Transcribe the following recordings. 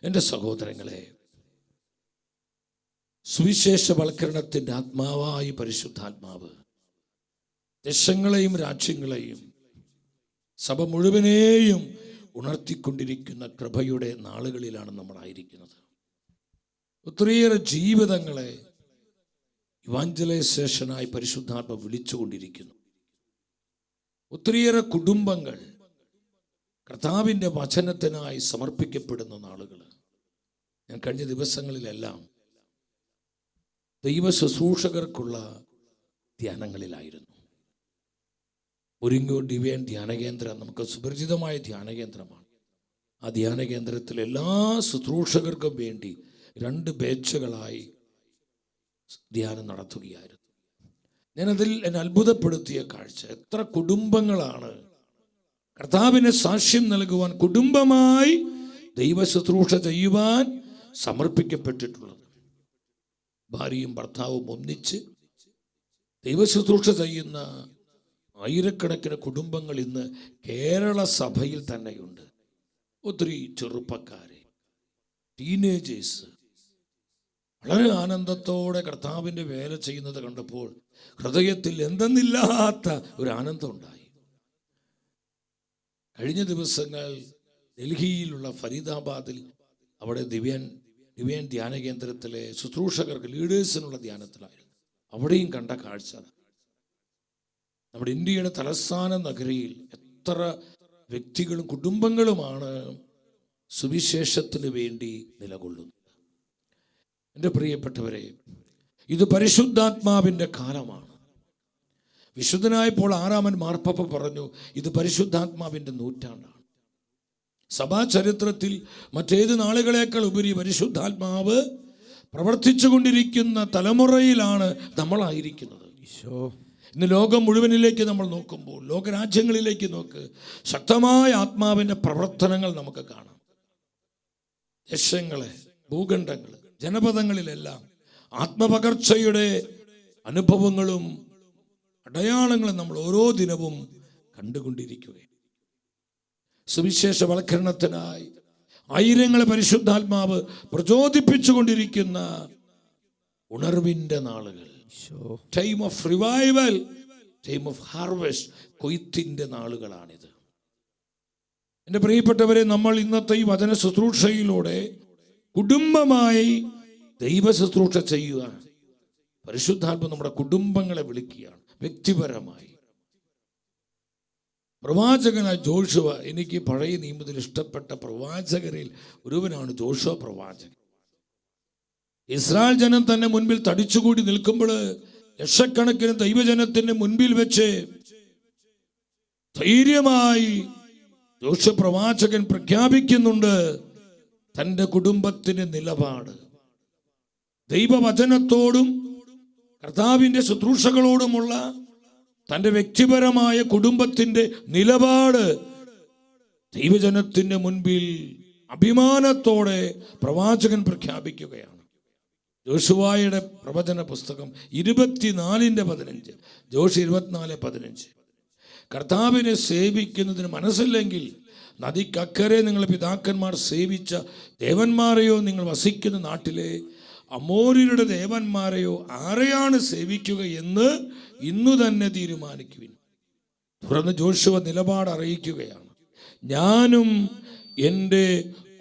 എൻ്റെ സഹോദരങ്ങളെ, സുവിശേഷവൽക്കരണത്തിൻ്റെ ആത്മാവായി പരിശുദ്ധാത്മാവ് ദേശങ്ങളെയും രാജ്യങ്ങളെയും സഭ മുഴുവനെയും ഉണർത്തിക്കൊണ്ടിരിക്കുന്ന കൃപയുടെ നാളുകളിലാണ് നമ്മളായിരിക്കുന്നത്. ഒത്തിരിയേറെ ജീവിതങ്ങളെ ഇവാഞ്ചലൈസേഷനായി പരിശുദ്ധാത്മ വിളിച്ചുകൊണ്ടിരിക്കുന്നു. ഒത്തിരിയേറെ കുടുംബങ്ങൾ കർത്താവിൻ്റെ വചനത്തിനായി സമർപ്പിക്കപ്പെടുന്ന നാളുകൾ. ഞാൻ കഴിഞ്ഞ ദിവസങ്ങളിലെല്ലാം ദൈവ ശുശ്രൂഷകർക്കുള്ള ധ്യാനങ്ങളിലായിരുന്നു. മുരിങ്ങൂർ ഡിവൈൻ ധ്യാനകേന്ദ്രം നമുക്ക് സുപരിചിതമായ ധ്യാനകേന്ദ്രമാണ്. ആ ധ്യാനകേന്ദ്രത്തിൽ എല്ലാ ശുശ്രൂഷകർക്കും വേണ്ടി 2 ബാച്ചുകളായി ധ്യാനം നടത്തുകയായിരുന്നു. ഞാനതിൽ എന്നെ അത്ഭുതപ്പെടുത്തിയ കാഴ്ച, എത്ര കുടുംബങ്ങളാണ് കർത്താവിന് സാക്ഷ്യം നൽകുവാൻ, കുടുംബമായി ദൈവ ശുശ്രൂഷ ചെയ്യുവാൻ സമർപ്പിക്കപ്പെട്ടിട്ടുള്ളത്. ഭാര്യയും ഭർത്താവും ഒന്നിച്ച് ദൈവ ശുശ്രൂഷ ചെയ്യുന്ന ആയിരക്കണക്കിന് കുടുംബങ്ങൾ ഇന്ന് കേരള സഭയിൽ തന്നെയുണ്ട്. ഒത്തിരി ചെറുപ്പക്കാരെ, ടീനേജേഴ്സ് വളരെ ആനന്ദത്തോടെ കർത്താവിൻ്റെ വേല ചെയ്യുന്നത് കണ്ടപ്പോൾ ഹൃദയത്തിൽ എന്തെന്നില്ലാത്ത ഒരു ആനന്ദം ഉണ്ടായി. കഴിഞ്ഞ ദിവസങ്ങൾ ഡൽഹിയിലുള്ള ഫരീദാബാദിൽ അവിടെ ദിവ്യൻ ധ്യാന കേന്ദ്രത്തിലെ ശുശ്രൂഷകർക്ക്, ലീഡേഴ്സിനുള്ള ധ്യാനത്തിലായിരുന്നു. അവിടെയും കണ്ട കാഴ്ച, നമ്മുടെ ഇന്ത്യയുടെ തലസ്ഥാന നഗരിയിൽ എത്ര വ്യക്തികളും കുടുംബങ്ങളുമാണ് സുവിശേഷത്തിന് വേണ്ടി നിലകൊള്ളുന്നത്. എൻ്റെ പ്രിയപ്പെട്ടവരെ, ഇത് പരിശുദ്ധാത്മാവിൻ്റെ കാലമാണ്. വിശുദ്ധനായ പോൾ 6-ാമൻ മാർപ്പാപ്പ പറഞ്ഞു, ഇത് പരിശുദ്ധാത്മാവിൻ്റെ നൂറ്റാണ്ടാണ്. സഭാ ചരിത്രത്തിൽ മറ്റേത് നാളുകളേക്കാൾ ഉപരി പരിശുദ്ധാത്മാവ് പ്രവർത്തിച്ചു കൊണ്ടിരിക്കുന്ന തലമുറയിലാണ് നമ്മളായിരിക്കുന്നത്. ഇന്ന് ലോകം മുഴുവനിലേക്ക് നമ്മൾ നോക്കുമ്പോൾ, ലോകരാജ്യങ്ങളിലേക്ക് നോക്ക്, ശക്തമായ ആത്മാവിൻ്റെ പ്രവർത്തനങ്ങൾ നമുക്ക് കാണാം. ദേശങ്ങളെ, ഭൂഖണ്ഡങ്ങൾ, ജനപദങ്ങളിലെല്ലാം ആത്മപകർച്ചയുടെ അനുഭവങ്ങളും അടയാളങ്ങളും നമ്മൾ ഓരോ ദിനവും കണ്ടുകൊണ്ടിരിക്കുകയാണ്. സുവിശേഷവൽക്കരണത്തിനായി ആയിരങ്ങളെ പരിശുദ്ധാത്മാവ് പ്രചോദിപ്പിച്ചുകൊണ്ടിരിക്കുന്ന ഉണർവിൻ്റെ നാളുകൾ, time of revival, time of harvest, കൊയ്ത്തിൻ്റെ നാളുകളാണിത്. എൻ്റെ പ്രിയപ്പെട്ടവരെ, നമ്മൾ ഇന്നത്തെ ഈ വചന ശുശ്രൂഷയിലൂടെ കുടുംബമായി ദൈവ ശുശ്രൂഷ ചെയ്യുക. പരിശുദ്ധാത്മ നമ്മുടെ കുടുംബങ്ങളെ വിളിക്കുകയാണ് വ്യക്തിപരമായി. പ്രവാചകനായ ജോഷുവ, എനിക്ക് പഴയ നിയമത്തിൽ ഇഷ്ടപ്പെട്ട പ്രവാചകരിൽ ഒരുവനാണ് ജോഷുവ പ്രവാചകൻ. ഇസ്രായേൽ ജനം തന്നെ മുൻപിൽ തടിച്ചുകൂടി നിൽക്കുമ്പോൾ ലക്ഷക്കണക്കിന് ദൈവജനത്തിന് മുൻപിൽ വെച്ച് ധൈര്യമായി ജോഷുവ പ്രവാചകൻ പ്രഖ്യാപിക്കുന്നുണ്ട് തൻ്റെ കുടുംബത്തിന് നിലപാട്. ദൈവവചനത്തോടും കർത്താവിൻ്റെ ശുശ്രൂഷകളോടുമുള്ള തൻ്റെ വ്യക്തിപരമായ കുടുംബത്തിൻ്റെ നിലപാട് ദൈവജനത്തിൻ്റെ മുൻപിൽ അഭിമാനത്തോടെ പ്രവാചകൻ പ്രഖ്യാപിക്കുകയാണ്. ജോഷുവായുടെ പ്രവചന പുസ്തകം 24:15, ജോഷ് 24:15. കർത്താവിനെ സേവിക്കുന്നതിന് മനസ്സില്ലെങ്കിൽ നദിക്കക്കരെ നിങ്ങളെ പിതാക്കന്മാർ സേവിച്ച ദേവന്മാരെയോ നിങ്ങൾ വസിക്കുന്ന നാട്ടിലെ അമോര്യരുടെ ദേവന്മാരെയോ ആരെയാണ് സേവിക്കുക എന്ന് ഇന്നു തന്നെ തീരുമാനിക്കുവിൻ. തുടർന്ന് ജോഷുവ നിലപാട് അറിയിക്കുകയാണ്, ഞാനും എൻ്റെ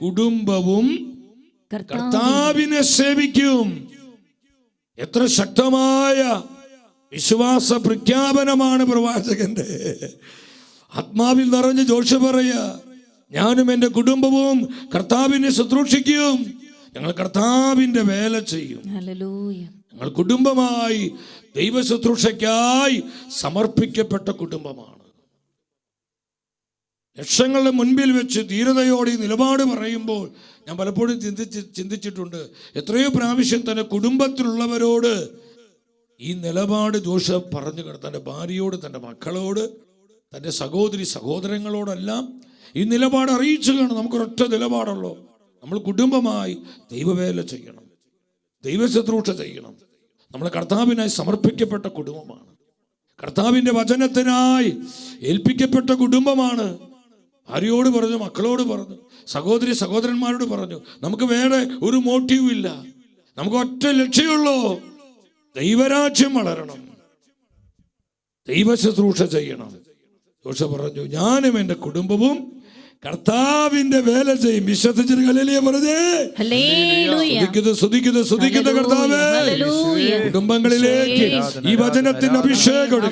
കുടുംബവും കർത്താവിനെ സേവിക്കും. എത്ര ശക്തമായ വിശ്വാസ പ്രഖ്യാപനമാണ് പ്രവാചകന്റെ! ആത്മാവിൽ നിറഞ്ഞ് ജോഷുവ പറയാ, ഞാനും എൻ്റെ കുടുംബവും കർത്താവിനെ ശുശ്രൂഷിക്കും. ഞങ്ങൾ കർത്താവിൻ്റെ വേല ചെയ്യും. ഞങ്ങൾ കുടുംബമായി ദൈവ ശുശ്രൂഷയ്ക്കായി സമർപ്പിക്കപ്പെട്ട കുടുംബമാണ്. ലക്ഷങ്ങളുടെ മുൻപിൽ വെച്ച് ധീരതയോടെ നിലപാട് പറയുമ്പോൾ ഞാൻ പലപ്പോഴും ചിന്തിച്ചിട്ടുണ്ട്, എത്രയോ പ്രാവശ്യം തന്നെ കുടുംബത്തിലുള്ളവരോട് ഈ നിലപാട് ജോഷുവ പറഞ്ഞു കാണും. തൻ്റെ ഭാര്യയോട്, തൻ്റെ മക്കളോട്, തൻ്റെ സഹോദരങ്ങളോടെല്ലാം ഈ നിലപാട് അറിയിച്ചു കാണും. നമുക്കൊരൊറ്റ നിലപാടുള്ളൂ, നമ്മൾ കുടുംബമായി ദൈവവേല ചെയ്യണം, ദൈവശുശ്രൂഷ ചെയ്യണം. നമ്മൾ കർത്താവിനായി സമർപ്പിക്കപ്പെട്ട കുടുംബമാണ്, കർത്താവിൻ്റെ വചനത്തിനായി ഏൽപ്പിക്കപ്പെട്ട കുടുംബമാണ്. ഭാര്യയോട് പറഞ്ഞു, മക്കളോട് പറഞ്ഞു, സഹോദരി സഹോദരന്മാരോട് പറഞ്ഞു. നമുക്ക് വേറെ ഒരു മോട്ടീവും ഇല്ല. നമുക്ക് ഒറ്റ ലക്ഷ്യമുള്ളൂ, ദൈവരാജ്യം വളരണം, ദൈവ ശുശ്രൂഷ ചെയ്യണം. ജോഷ പറഞ്ഞു, ഞാനും എൻ്റെ കുടുംബവും കർത്താവിന്റെ വേല ചെയ്യും. വിശ്വസിച്ചിട്ട് ഹല്ലേലൂയ പറഞ്ഞേ. സ്തുതിക്കുന്നു കർത്താവേ. കുടുംബങ്ങളിലേക്ക് ഈ വചനത്തിന്റെ അഭിഷേകം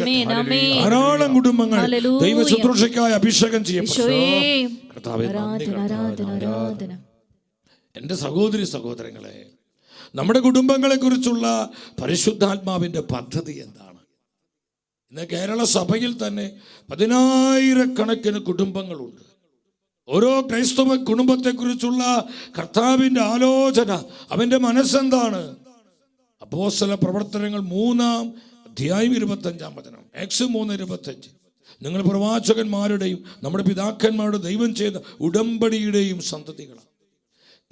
ധാരാളം കുടുംബങ്ങൾ ദൈവ ശുശ്രൂഷയ്ക്കായി അഭിഷേകം ചെയ്യപ്പെട്ടു. കർത്താവേ, എൻ്റെ സഹോദരി സഹോദരങ്ങളെ, നമ്മുടെ കുടുംബങ്ങളെ കുറിച്ചുള്ള പരിശുദ്ധാത്മാവിന്റെ പദ്ധതി എന്താണ്? ഇന്ന് കേരള സഭയിൽ തന്നെ 10,000-കണക്കിന് കുടുംബങ്ങളുണ്ട്. ഓരോ ക്രൈസ്തവ കുടുംബത്തെക്കുറിച്ചുള്ള കർത്താവിൻ്റെ ആലോചന, അവൻ്റെ മനസ്സെന്താണ്? അപ്പോസ്തല പ്രവർത്തനങ്ങൾ 3-ാം അധ്യായം 25-ാം വചനം, ആക്ട്സ് 3:25. നിങ്ങൾ പ്രവാചകന്മാരുടെയും നമ്മുടെ പിതാക്കന്മാരുടെ ദൈവം ചെയ്ത ഉടമ്പടിയുടെയും സന്തതികളാണ്.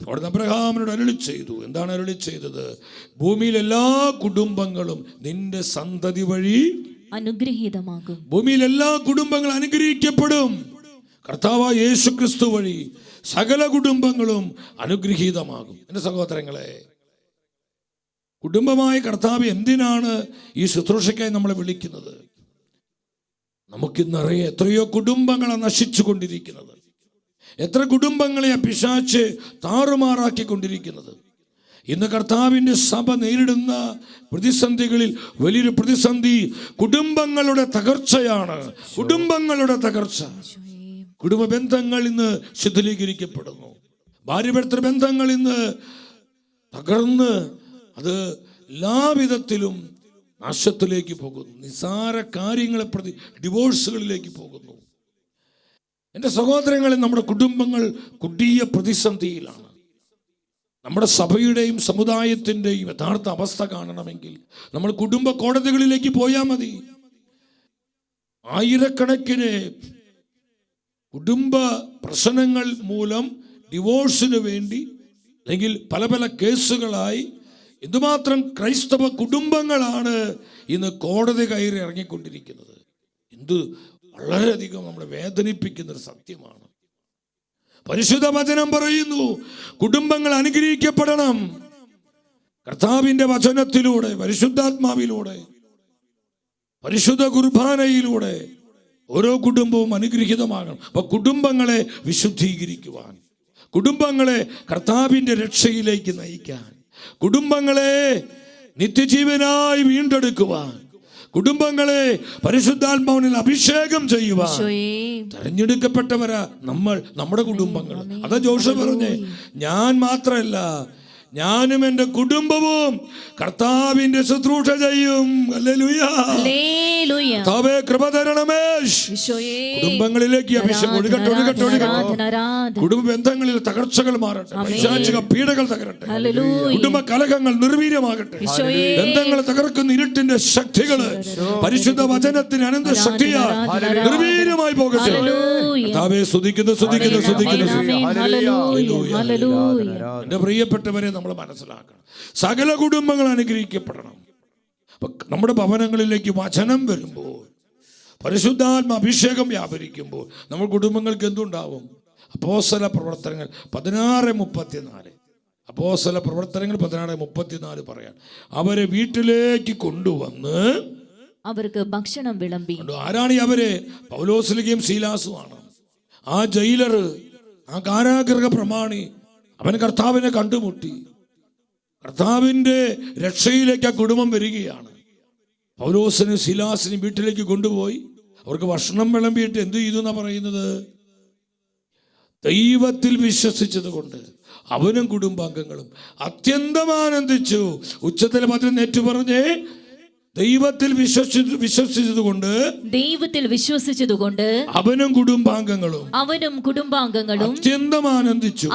അവിടെ അബ്രഹാമിനോട് അരുളി ചെയ്തു. എന്താണ് അരുളി ചെയ്തത്? ഭൂമിയിൽ എല്ലാ കുടുംബങ്ങളും നിന്റെ സന്തതി വഴി അനുഗ്രഹീതമാകും. ഭൂമിയിൽ എല്ലാ കുടുംബങ്ങളും അനുഗ്രഹിക്കപ്പെടും. കർത്താവായ യേശു ക്രിസ്തു വഴി സകല കുടുംബങ്ങളും അനുഗ്രഹീതമാകും. എൻ്റെ സഹോദരങ്ങളെ, കുടുംബമായ കർത്താവ് എന്തിനാണ് ഈ ശുശ്രൂഷയ്ക്കായി നമ്മളെ വിളിക്കുന്നത്? നമുക്കിന്നറിയാം എത്രയോ കുടുംബങ്ങളാണ് നശിച്ചു കൊണ്ടിരിക്കുന്നത്. എത്ര കുടുംബങ്ങളെ പിശാച് താറുമാറാക്കിക്കൊണ്ടിരിക്കുന്നത്. ഇന്ന് കർത്താവിൻ്റെ സഭ നേരിടുന്ന പ്രതിസന്ധികളിൽ വലിയൊരു പ്രതിസന്ധി കുടുംബങ്ങളുടെ തകർച്ചയാണ്. കുടുംബങ്ങളുടെ തകർച്ച. കുടുംബ ബന്ധങ്ങൾ ഇന്ന് ശിഥിലീകരിക്കപ്പെടുന്നു. ഭാര്യ-ഭർത്തൃ ബന്ധങ്ങൾ ഇന്ന് തകർന്ന് അത് എല്ലാവിധത്തിലും നാശത്തിലേക്ക് പോകുന്നു. നിസ്സാര കാര്യങ്ങളെ പ്രതി ഡിവോഴ്സുകളിലേക്ക് പോകുന്നു. എൻ്റെ സഹോദരങ്ങളെ, നമ്മുടെ കുടുംബങ്ങൾ കൊടിയ പ്രതിസന്ധിയിലാണ്. നമ്മുടെ സഭയുടെയും സമുദായത്തിൻ്റെയും യഥാർത്ഥ അവസ്ഥ കാണണമെങ്കിൽ നമ്മൾ കുടുംബ കോടതികളിലേക്ക് പോയാൽ മതി. ആയിരക്കണക്കിന് കുടുംബ പ്രശ്നങ്ങൾ മൂലം ഡിവോഴ്സിന് വേണ്ടി അല്ലെങ്കിൽ പല പല കേസുകളായി എന്തുമാത്രം ക്രൈസ്തവ കുടുംബങ്ങളാണ് ഇന്ന് കോടതി കയറി ഇറങ്ങിക്കൊണ്ടിരിക്കുന്നത്. എന്ത് വളരെയധികം നമ്മളെ വേദനിപ്പിക്കുന്ന ഒരു സത്യമാണ്. പരിശുദ്ധ വചനം പറയുന്നു, കുടുംബങ്ങൾ അനുഗ്രഹിക്കപ്പെടണം. കർത്താവിൻ്റെ വചനത്തിലൂടെ, പരിശുദ്ധാത്മാവിലൂടെ, പരിശുദ്ധ കുർബാനയിലൂടെ ഓരോ കുടുംബവും അനുഗ്രഹീതമാകണം. അപ്പൊ കുടുംബങ്ങളെ വിശുദ്ധീകരിക്കുവാൻ, കുടുംബങ്ങളെ കർത്താവിൻ്റെ രക്ഷയിലേക്ക് നയിക്കാൻ, കുടുംബങ്ങളെ നിത്യജീവനായി വീണ്ടെടുക്കുവാൻ, കുടുംബങ്ങളെ പരിശുദ്ധാത്മാവിൽ അഭിഷേകം ചെയ്യുവാൻ തെരഞ്ഞെടുക്കപ്പെട്ടവരാ നമ്മൾ, നമ്മുടെ കുടുംബങ്ങൾ. അതാ ജോഷ പറഞ്ഞേ, ഞാൻ മാത്രമല്ല, ഞാനും എൻ്റെ കുടുംബവും കർത്താവിന്റെ ശുശ്രൂഷ ചെയ്യും. ഹല്ലേലൂയ. കർത്താവേ, കൃപ തരണമേ. കുടുംബങ്ങളിലേക്ക് അഭിഷേകം ഒഴുകട്ടെ. കുടുംബ ബന്ധങ്ങളിൽ തകർച്ചകൾ മാറട്ടെ. പൈശാചിക പീഡകൾ തകരട്ടെ. കുടുംബ കലഹങ്ങൾ നിർവീര്യമാകട്ടെ. ബന്ധങ്ങളെ തകർക്കുന്ന ഇരുട്ടിന്റെ ശക്തികള് പരിശുദ്ധ വചനത്തിന് അനന്ത ശക്തിയാ നിർവീര്യമായി പോകട്ടെ. കർത്താവേ, സ്തുതിക്കുന്നു. എന്റെ പ്രിയപ്പെട്ടവരെ, നമ്മൾ മനസ്സിലാക്കണം, സകല കുടുംബങ്ങൾ അനുഗ്രഹിക്കപ്പെടണം. നമ്മുടെ ഭവനങ്ങളിലേക്ക് വചനം വരുമ്പോൾ, പരിശുദ്ധാത്മ അഭിഷേകം വ്യാപരിക്കുമ്പോൾ നമ്മൾ കുടുംബങ്ങൾക്ക് എന്തുണ്ടാവും? അപ്പോസ്തല പ്രവർത്തനങ്ങൾ 16:34, അപ്പോസ്തല പ്രവർത്തനങ്ങൾ 16:34 പറയാൻ, അവരെ വീട്ടിലേക്ക് കൊണ്ടുവന്ന് അവർക്ക് ഭക്ഷണം വിളമ്പി. ആരാണ് അവര്? പൗലോസ്ലിയും ശീലാസുമാണ്. ആ ജയിലർ, ആ കാരാഗൃഹ പ്രമാണി, അവൻ കർത്താവിനെ കണ്ടുമുട്ടി. കർത്താവിൻ്റെ രക്ഷയിലേക്ക് ആ കുടുംബം വരികയാണ്. പൗലോസിനും ശീലാസിനും വീട്ടിലേക്ക് കൊണ്ടുപോയി അവർക്ക് ഭക്ഷണം വിളമ്പിയിട്ട് എന്ത് ചെയ്തു എന്നാ പറയുന്നത്? ദൈവത്തിൽ വിശ്വസിച്ചത് കൊണ്ട് അവനും കുടുംബാംഗങ്ങളും അത്യന്തം ആനന്ദിച്ചു. ഉച്ചത്തിൽ മാത്രം നെറ്റ് പറഞ്ഞേ, ദൈവത്തിൽ വിശ്വസിച്ചതുകൊണ്ട് അവനും കുടുംബാംഗങ്ങളും അത്യന്തം ആനന്ദിച്ചു.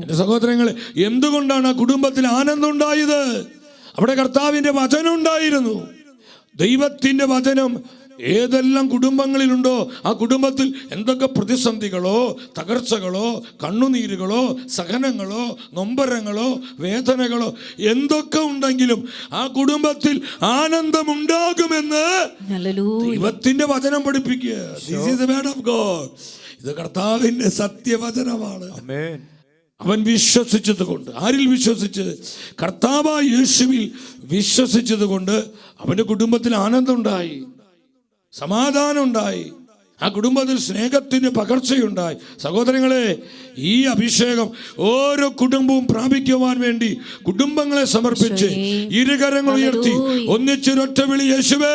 എന്റെ സഹോദരങ്ങളെ, എന്തുകൊണ്ടാണ് ആ കുടുംബത്തിൽ ആനന്ദം ഉണ്ടായത്? അവിടെ കർത്താവിന്റെ വചനം ഉണ്ടായിരുന്നു. ദൈവത്തിന്റെ വചനം ഏതെല്ലാം കുടുംബങ്ങളിലുണ്ടോ ആ കുടുംബത്തിൽ എന്തൊക്കെ പ്രതിസന്ധികളോ തകർച്ചകളോ കണ്ണുനീരുകളോ സഹനങ്ങളോ നൊമ്പരങ്ങളോ വേദനകളോ എന്തൊക്കെ ഉണ്ടെങ്കിലും ആ കുടുംബത്തിൽ ആനന്ദമുണ്ടാകുമെന്ന് ദൈവത്തിന്റെ വചനം പഠിപ്പിക്കുക. This is the word of God. ഇത് കർത്താവിന്റെ സത്യവചനമാണ്. അവൻ വിശ്വസിച്ചത് കൊണ്ട്, ആരിൽ വിശ്വസിച്ച്? കർത്താവായ യേശുവിൽ വിശ്വസിച്ചത് കൊണ്ട് അവന്റെ കുടുംബത്തിൽ ആനന്ദം ഉണ്ടായി, സമാധാനം ഉണ്ടായി, ആ കുടുംബത്തിൽ സ്നേഹത്തിന് പകർച്ചയുണ്ടായി. സഹോദരങ്ങളെ, ഈ അഭിഷേകം ഓരോ കുടുംബവും പ്രാപിക്കുവാൻ വേണ്ടി കുടുംബങ്ങളെ സമർപ്പിച്ച് ഇരുകരങ്ങൾ ഉയർത്തി ഒന്നിച്ചൊരൊറ്റ വിളി, യേശുവേ.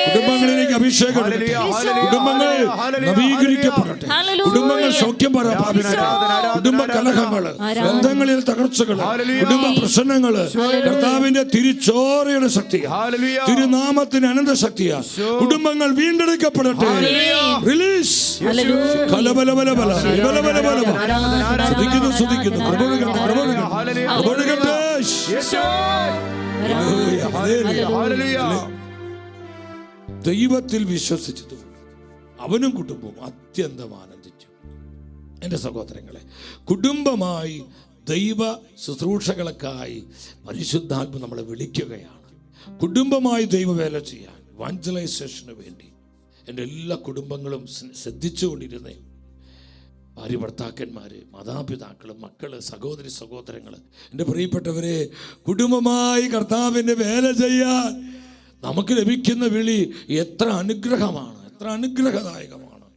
കുടുംബങ്ങളിലേക്ക് അഭിഷേകം, കുടുംബങ്ങൾ നവീകരിക്കപ്പെടട്ടെ, കുടുംബങ്ങൾ സൗഖ്യം പ്രാപിക്കട്ടെ, കുടുംബ കലഹങ്ങള്, ബന്ധങ്ങളിൽ തകർച്ചകള്, കുടുംബ പ്രശ്നങ്ങള് കർത്താവിന്റെ തിരിച്ചോറയുടെ ശക്തിയാണ്, തിരുനാമത്തിന് അനന്ത ശക്തിയാണ്. കുടുംബങ്ങൾ വീണ്ടെടുക്കപ്പെടട്ടെ. റിലീസ്. ദൈവത്തിൽ വിശ്വസിച്ചതുകൊണ്ട് അവനും കുടുംബവും അത്യന്തം ആനന്ദിച്ചു. എൻ്റെ സഹോദരങ്ങളെ, കുടുംബമായി ദൈവ ശുശ്രൂഷകൾക്കായി പരിശുദ്ധാത്മ നമ്മളെ വിളിക്കുകയാണ്. കുടുംബമായി ദൈവവേല ചെയ്യാൻ, ഇവാഞ്ചലൈസേഷന് വേണ്ടി എൻ്റെ എല്ലാ കുടുംബങ്ങളും ശ്രദ്ധിച്ചുകൊണ്ടിരുന്നേ. ഭാര്യ ഭർത്താക്കന്മാർ, മാതാപിതാക്കൾ, മക്കൾ, സഹോദരി സഹോദരങ്ങൾ, എൻ്റെ പ്രിയപ്പെട്ടവരെ, കുടുംബമായി കർത്താവിൻ്റെ വേല ചെയ്യാൻ നമുക്ക് ലഭിക്കുന്ന വിളി എത്ര അനുഗ്രഹമാണ്, എത്ര അനുഗ്രഹദായകമാണ്.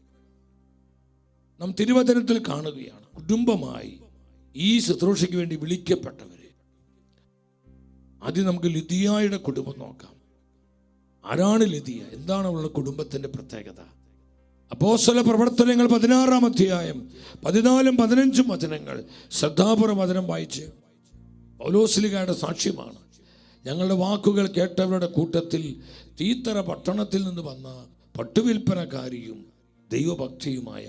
നാം തിരുവചനത്തിൽ കാണുകയാണ്, കുടുംബമായി ഈ ശുശ്രൂഷയ്ക്ക് വേണ്ടി വിളിക്കപ്പെട്ടവര്. ആദ്യം നമുക്ക് ലിദിയായുടെ കുടുംബം നോക്കാം. ആരാണ് ലിദിയ? എന്താണ് അവളുടെ കുടുംബത്തിന്റെ പ്രത്യേകത? അപ്പോസ്തല പ്രവർത്തനങ്ങൾ 16-ാം അധ്യായം 14-15 വചനങ്ങൾ ശ്രദ്ധാപൂർവ്വം വചനം വായിച്ച്. പൗലോസ്ലീഹായുടെ സാക്ഷ്യമാണ്. ഞങ്ങളുടെ വാക്കുകൾ കേട്ടവരുടെ കൂട്ടത്തിൽ തീത്തറ പട്ടണത്തിൽ നിന്ന് വന്ന പട്ടുവിൽപ്പനക്കാരിയും ദൈവഭക്തിയുമായ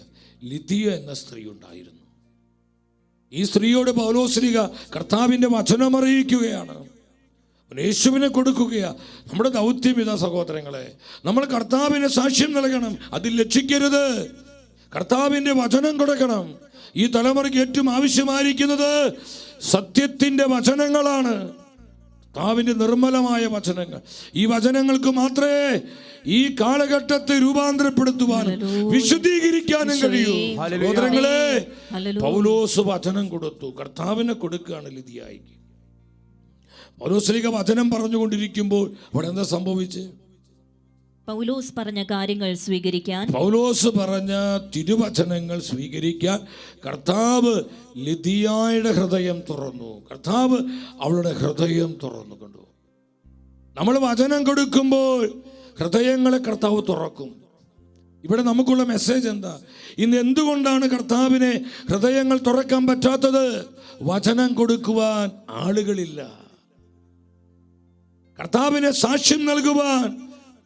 ലിദിയ എന്ന സ്ത്രീ ഉണ്ടായിരുന്നു. ഈ സ്ത്രീയോട് പൗലോസ്ലീഹ കർത്താവിൻ്റെ വചനം അറിയിക്കുകയാണ്, യേശുവിനെ കൊടുക്കുകയാ. നമ്മുടെ ദൗത്യം ഇതാ സഹോദരങ്ങളെ, നമ്മൾ കർത്താവിന് സാക്ഷ്യം നൽകണം. അതിൽ ലക്ഷിക്കരുത്. കർത്താവിൻ്റെ വചനം കൊടുക്കണം. ഈ തലമുറയ്ക്ക് ഏറ്റവും ആവശ്യമായിരിക്കുന്നത് സത്യത്തിൻ്റെ വചനങ്ങളാണ്, കർത്താവിൻ്റെ നിർമ്മലമായ വചനങ്ങൾ. ഈ വചനങ്ങൾക്ക് മാത്രമേ ഈ കാലഘട്ടത്തെ രൂപാന്തരപ്പെടുത്തുവാനും വിശുദ്ധീകരിക്കാനും കഴിയൂ. സഹോദരങ്ങളെ, പൗലോസ് വചനം കൊടുത്തു, കർത്താവിനെ കൊടുക്കുകയാണ് ലിദിയായിക്ക്. പൗലോസ്ലീഹ വചനം പറഞ്ഞുകൊണ്ടിരിക്കുമ്പോൾ അവിടെ എന്താ സംഭവിച്ച്? പൗലോസ് പറഞ്ഞ കാര്യങ്ങൾ സ്വീകരിക്കാൻ, പൗലോസ് പറഞ്ഞ തിരുവചനങ്ങൾ സ്വീകരിക്കാൻ കർത്താവ് ലിദിയായുടെ ഹൃദയം തുറന്നു. കർത്താവ് അവളുടെ ഹൃദയം തുറന്നു കൊണ്ടു. നമ്മൾ വചനം കൊടുക്കുമ്പോൾ ഹൃദയങ്ങളെ കർത്താവ് തുറക്കും. ഇവിടെ നമുക്കുള്ള മെസ്സേജ് എന്താ? ഇന്ന് എന്തുകൊണ്ടാണ് കർത്താവിനെ ഹൃദയങ്ങൾ തുറക്കാൻ പറ്റാത്തത്? വചനം കൊടുക്കുവാൻ ആളുകളില്ല. കർത്താവിനെ സാക്ഷ്യം നൽകുവാൻ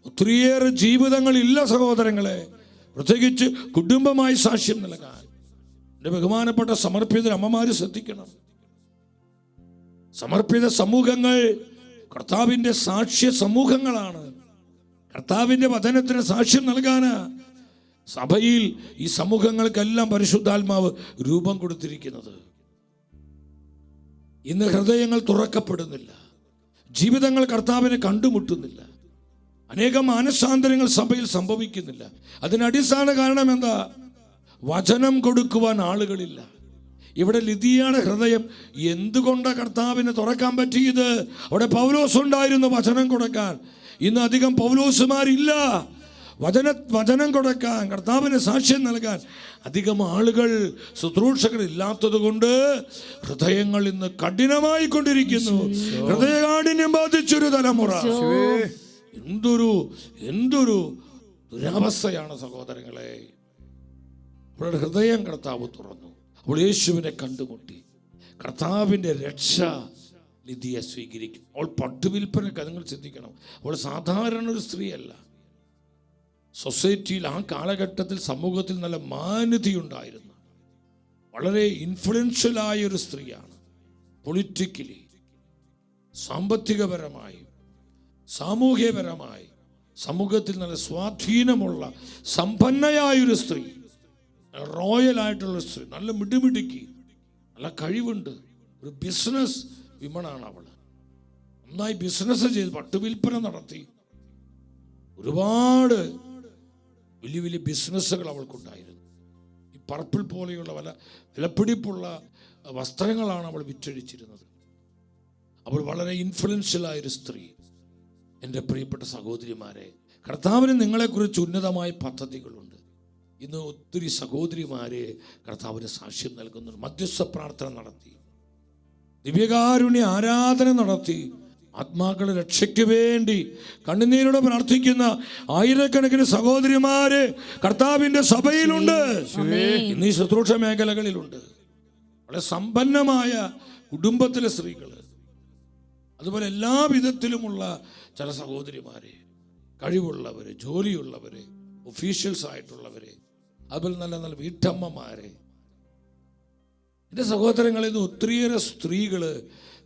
ഒത്തിരിയേറെ ജീവിതങ്ങളില്ല സഹോദരങ്ങളെ, പ്രത്യേകിച്ച് കുടുംബമായി സാക്ഷ്യം നൽകാൻ. എൻ്റെ ബഹുമാനപ്പെട്ട സമർപ്പിത അമ്മമാര് ശ്രദ്ധിക്കണം. സമർപ്പിത സമൂഹങ്ങൾ കർത്താവിൻ്റെ സാക്ഷ്യ സമൂഹങ്ങളാണ്. കർത്താവിൻ്റെ വചനത്തിന് സാക്ഷ്യം നൽകാനാ സഭയിൽ ഈ സമൂഹങ്ങൾക്കെല്ലാം പരിശുദ്ധാത്മാവ് രൂപം കൊടുത്തിരിക്കുന്നത്. ഇന്ന് ഹൃദയങ്ങൾ തുറക്കപ്പെടുന്നില്ല, ജീവിതങ്ങൾ കർത്താവിനെ കണ്ടുമുട്ടുന്നില്ല, അനേകം മാനസാന്തരങ്ങൾ സഭയിൽ സംഭവിക്കുന്നില്ല. അതിന് അടിസ്ഥാന കാരണം എന്താ? വചനം കൊടുക്കുവാൻ ആളുകളില്ല. ഇവിടെ ലിദിയയുടെ ഹൃദയം എന്തുകൊണ്ടാണ് കർത്താവിനെ തുറക്കാൻ പറ്റിയത്? അവിടെ പൗലോസ് ഉണ്ടായിരുന്നു വചനം കൊടുക്കാൻ. ഇന്ന് അധികം പൗലോസുമാരില്ല. വചനം കൊടുക്കാൻ, കർത്താവിന് സാക്ഷ്യം നൽകാൻ അധികം ആളുകൾ, ശുശ്രൂഷകർ ഇല്ലാത്തത് കൊണ്ട് ഹൃദയങ്ങൾ ഇന്ന് കഠിനമായി കൊണ്ടിരിക്കുന്നു. ഹൃദയകാഠിന്യം ബാധിച്ചൊരു തലമുറ. എന്തൊരു ദുരവസ്ഥയാണ് സഹോദരങ്ങളെ. അവളുടെ ഹൃദയം കർത്താവ് തുറന്നു. അവൾ യേശുവിനെ കണ്ടുമുട്ടി. കർത്താവിൻ്റെ രക്ഷ ലിദിയ സ്വീകരിക്കും. അവൾ പട്ടുവിൽപ്പനക്ക്, നിങ്ങൾ ചിന്തിക്കണം, അവൾ സാധാരണ ഒരു സ്ത്രീയല്ല. സൊസൈറ്റിയിൽ ആ കാലഘട്ടത്തിൽ സമൂഹത്തിൽ നല്ല മാന്യതയുണ്ടായിരുന്നു. വളരെ ഇൻഫ്ലുവൻഷ്യലായ ഒരു സ്ത്രീയാണ്. പൊളിറ്റിക്കലി, സാമ്പത്തികപരമായി, സാമൂഹ്യപരമായി സമൂഹത്തിൽ നല്ല സ്വാധീനമുള്ള സമ്പന്നയായൊരു സ്ത്രീ, റോയലായിട്ടുള്ള സ്ത്രീ, നല്ല മിടുമിടുക്കി, നല്ല കഴിവുണ്ട്, ഒരു ബിസിനസ് വിമണാണ് അവൾ. നന്നായി ബിസിനസ് ചെയ്ത് പട്ടുവിൽപ്പന നടത്തി, ഒരുപാട് വലിയ വലിയ ബിസിനസ്സുകൾ അവൾക്കുണ്ടായിരുന്നു. ഈ പർപ്പിൾ പോലെയുള്ള വിലപിടിപ്പുള്ള വസ്ത്രങ്ങളാണ് അവൾ വിറ്റഴിച്ചിരുന്നത്. അവൾ വളരെ ഇൻഫ്ലുവൻഷ്യലായൊരു സ്ത്രീ. എൻ്റെ പ്രിയപ്പെട്ട സഹോദരിമാരെ, കർത്താവിന് നിങ്ങളെക്കുറിച്ച് ഉന്നതമായ പദ്ധതികളുണ്ട്. ഇന്ന് ഒത്തിരി സഹോദരിമാരെ കർത്താവിന് സാക്ഷ്യം നൽകുന്നുണ്ട്. മധ്യസ്ഥ പ്രാർത്ഥന നടത്തി, ദിവ്യകാരുണ്യ ആരാധന നടത്തി, ആത്മാക്കളുടെ രക്ഷയ്ക്ക് വേണ്ടി കണ്ണുനീരോടെ പ്രാർത്ഥിക്കുന്ന ആയിരക്കണക്കിന് സഹോദരിമാര് കർത്താവിന്റെ സഭയിലുണ്ട്. ഇന്ന് ഈ ശുശ്രൂഷ മേഖലകളിലുണ്ട്. വളരെ സമ്പന്നമായ കുടുംബത്തിലെ സ്ത്രീകള്, അതുപോലെ എല്ലാ വിധത്തിലുമുള്ള ചില സഹോദരിമാരെ, കഴിവുള്ളവര്, ജോലിയുള്ളവര്, ഒഫീഷ്യൽസ് ആയിട്ടുള്ളവര്, അതുപോലെ നല്ല നല്ല വീട്ടമ്മമാരെ. എൻ്റെ സഹോദരങ്ങളിൽ നിന്ന് ഒത്തിരിയേറെ സ്ത്രീകള്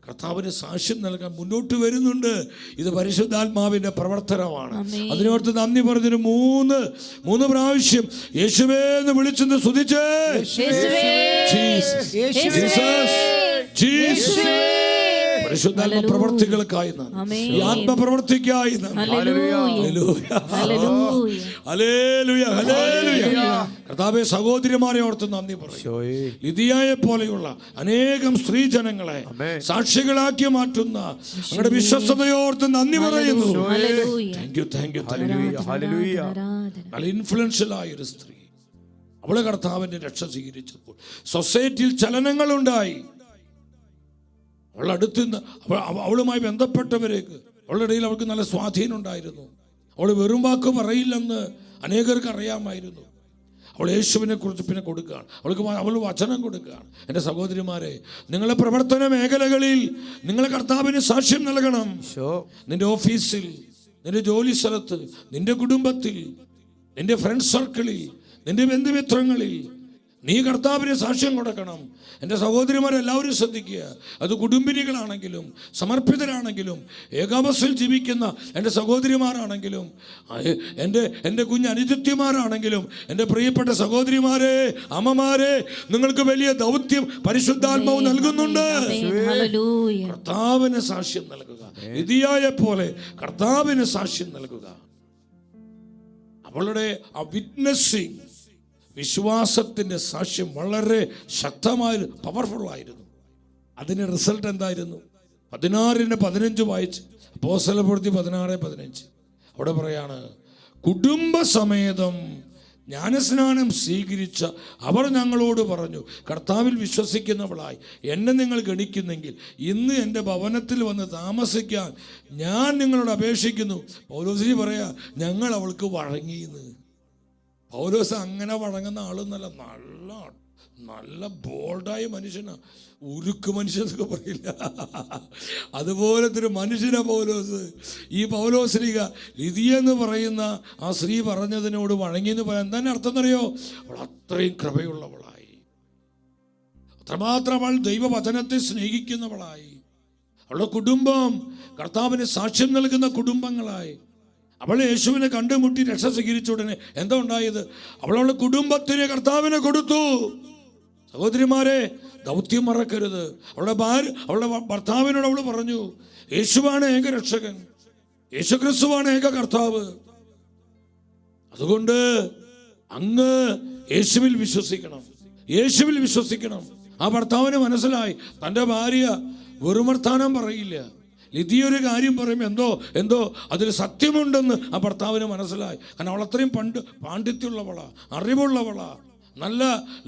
കർത്താവിന് സാക്ഷ്യം നൽകാൻ മുന്നോട്ട് വരുന്നുണ്ട്. ഇത് പരിശുദ്ധാത്മാവിന്റെ പ്രവർത്തനമാണ്. അതിനോർത്ത് നന്ദി പറഞ്ഞതിന് മൂന്ന് പ്രാവശ്യം യേശുവേ എന്ന് വിളിച്ചെന്ന് സ്തുതിച്ചേ. പരിശുദ്ധാത്മ പ്രവർത്തികൾക്കായി നന്ദി, ഈ ആത്മപ്രവർത്തിക്കായി കർത്താവേ, സഹോദരിമാരെ ഓർത്ത് നന്ദി പറയും. ലിദിയയെ പോലെയുള്ള അനേകം സ്ത്രീജനങ്ങളെ സാക്ഷികളാക്കി മാറ്റുന്ന ഞങ്ങളുടെ വിശ്വസ്തയോർത്ത് നന്ദി പറയുന്നു. നല്ല ഇൻഫ്ലുവൻഷ്യൽ ആയൊരു സ്ത്രീ, അവള് കർത്താവിന്റെ രക്ഷ സ്വീകരിച്ചപ്പോൾ സൊസൈറ്റിയിൽ ചലനങ്ങളുണ്ടായി. അവളുമായി ബന്ധപ്പെട്ടവരേക്ക് അവളുടെ ഇടയിൽ അവൾക്ക് നല്ല സ്വാധീനം ഉണ്ടായിരുന്നു. അവൾ വെറും വാക്ക് പറയില്ലെന്ന് അനേകർക്ക് അറിയാമായിരുന്നു. അവൾ യേശുവിനെ കുറിച്ച് പിന്നെ കൊടുക്കുകയാണ്, അവൾ വചനം കൊടുക്കുകയാണ്. എൻ്റെ സഹോദരിമാരെ, നിങ്ങളുടെ പ്രവർത്തന മേഖലകളിൽ നിങ്ങളെ കർത്താവിന് സാക്ഷ്യം നൽകണം. നിന്റെ ഓഫീസിൽ, നിന്റെ ജോലി സ്ഥലത്ത്, നിന്റെ കുടുംബത്തിൽ, നിന്റെ ഫ്രണ്ട് സർക്കിളിൽ, നിന്റെ ബന്ധുമിത്രങ്ങളിൽ നീ കർത്താവിന് സാക്ഷ്യം കൊടുക്കണം. എൻ്റെ സഹോദരിമാരെല്ലാവരും ശ്രദ്ധിക്കുക. അത് കുടുംബിനികളാണെങ്കിലും സമർപ്പിതരാണെങ്കിലും ഏകാവസ്ഥയിൽ ജീവിക്കുന്ന എൻ്റെ സഹോദരിമാരാണെങ്കിലും എൻ്റെ കുഞ്ഞ് അനുജത്തിമാരാണെങ്കിലും എൻ്റെ പ്രിയപ്പെട്ട സഹോദരിമാരെ, അമ്മമാരെ, നിങ്ങൾക്ക് വലിയ ദൗത്യം പരിശുദ്ധാത്മാവ് നൽകുന്നുണ്ട്. കർത്താവിന് സാക്ഷ്യം നൽകുക. ലിദിയയെ പോലെ കർത്താവിന് സാക്ഷ്യം നൽകുക. അവളുടെ ആ വിറ്റ്നസ്സിങ്, വിശ്വാസത്തിൻ്റെ സാക്ഷ്യം വളരെ ശക്തമായ പവർഫുള്ളായിരുന്നു. അതിന് റിസൾട്ട് എന്തായിരുന്നു? 16:15 വായിച്ച്, അപ്പോസ്തലപ്രവൃത്തി 16:15. അവിടെ പറയാണ്, കുടുംബസമേതം ജ്ഞാനസ്നാനം സ്വീകരിച്ച അവർ ഞങ്ങളോട് പറഞ്ഞു, കർത്താവിൽ വിശ്വസിക്കുന്നവളായി എന്നെ നിങ്ങൾ ഗണിക്കുന്നെങ്കിൽ ഇന്ന് എൻ്റെ ഭവനത്തിൽ വന്ന് താമസിക്കാൻ ഞാൻ നിങ്ങളോട് അപേക്ഷിക്കുന്നു. പൗലോസ് പറയാ, ഞങ്ങൾ അവൾക്ക് വഴങ്ങിയെന്ന്. പൗലോസ് അങ്ങനെ വഴങ്ങുന്ന ആളൊന്നല്ല, നല്ല ബോൾഡായ മനുഷ്യനാ. ഉരുക്ക് മനുഷ്യനൊക്കെ പറയില്ല, അതുപോലത്തെ ഒരു മനുഷ്യനാ പൗലോസ്. ഈ പൗലോസ്ലീഗ ലിദിയ എന്ന് പറയുന്ന ആ സ്ത്രീ പറഞ്ഞതിനോട് വഴങ്ങിയെന്ന് പറയാൻ എന്താണ് അർത്ഥം എന്നറിയോ? അവൾ അത്രയും കൃപയുള്ളവളായി, അത്രമാത്രം അവൾ ദൈവവചനത്തെ സ്നേഹിക്കുന്നവളായി. അവളുടെ കുടുംബം കർത്താവിന് സാക്ഷ്യം നൽകുന്ന കുടുംബങ്ങളായി. അവൾ യേശുവിനെ കണ്ടുമുട്ടി രക്ഷ സ്വീകരിച്ച ഉടനെ എന്താ ഉണ്ടായത്? അവളുടെ കുടുംബത്തിന് കർത്താവിനെ കൊടുത്തു. സഹോദരിമാരെ, ദൗത്യം മറക്കരുത്. അവളുടെ ഭർത്താവിനോട് അവൾ പറഞ്ഞു, യേശുവാണ് ഏക രക്ഷകൻ, യേശുക്രിസ്തുവാണ് ഏക കർത്താവ്. അതുകൊണ്ട് അങ്ങ് യേശുവിൽ വിശ്വസിക്കണം, യേശുവിൽ വിശ്വസിക്കണം. ആ ഭർത്താവിന് മനസ്സിലായി, തൻ്റെ ഭാര്യ വെറും വർത്താനം പറയില്ല. ലിദിയ ഒരു കാര്യം പറയുമ്പോൾ എന്തോ അതിൽ സത്യമുണ്ടെന്ന് ആ ഭർത്താവിന് മനസ്സിലായി. കാരണം അവൾ അത്രയും പാണ്ഡിത്യമുള്ളവളാ, അറിവുള്ളവളാ, നല്ല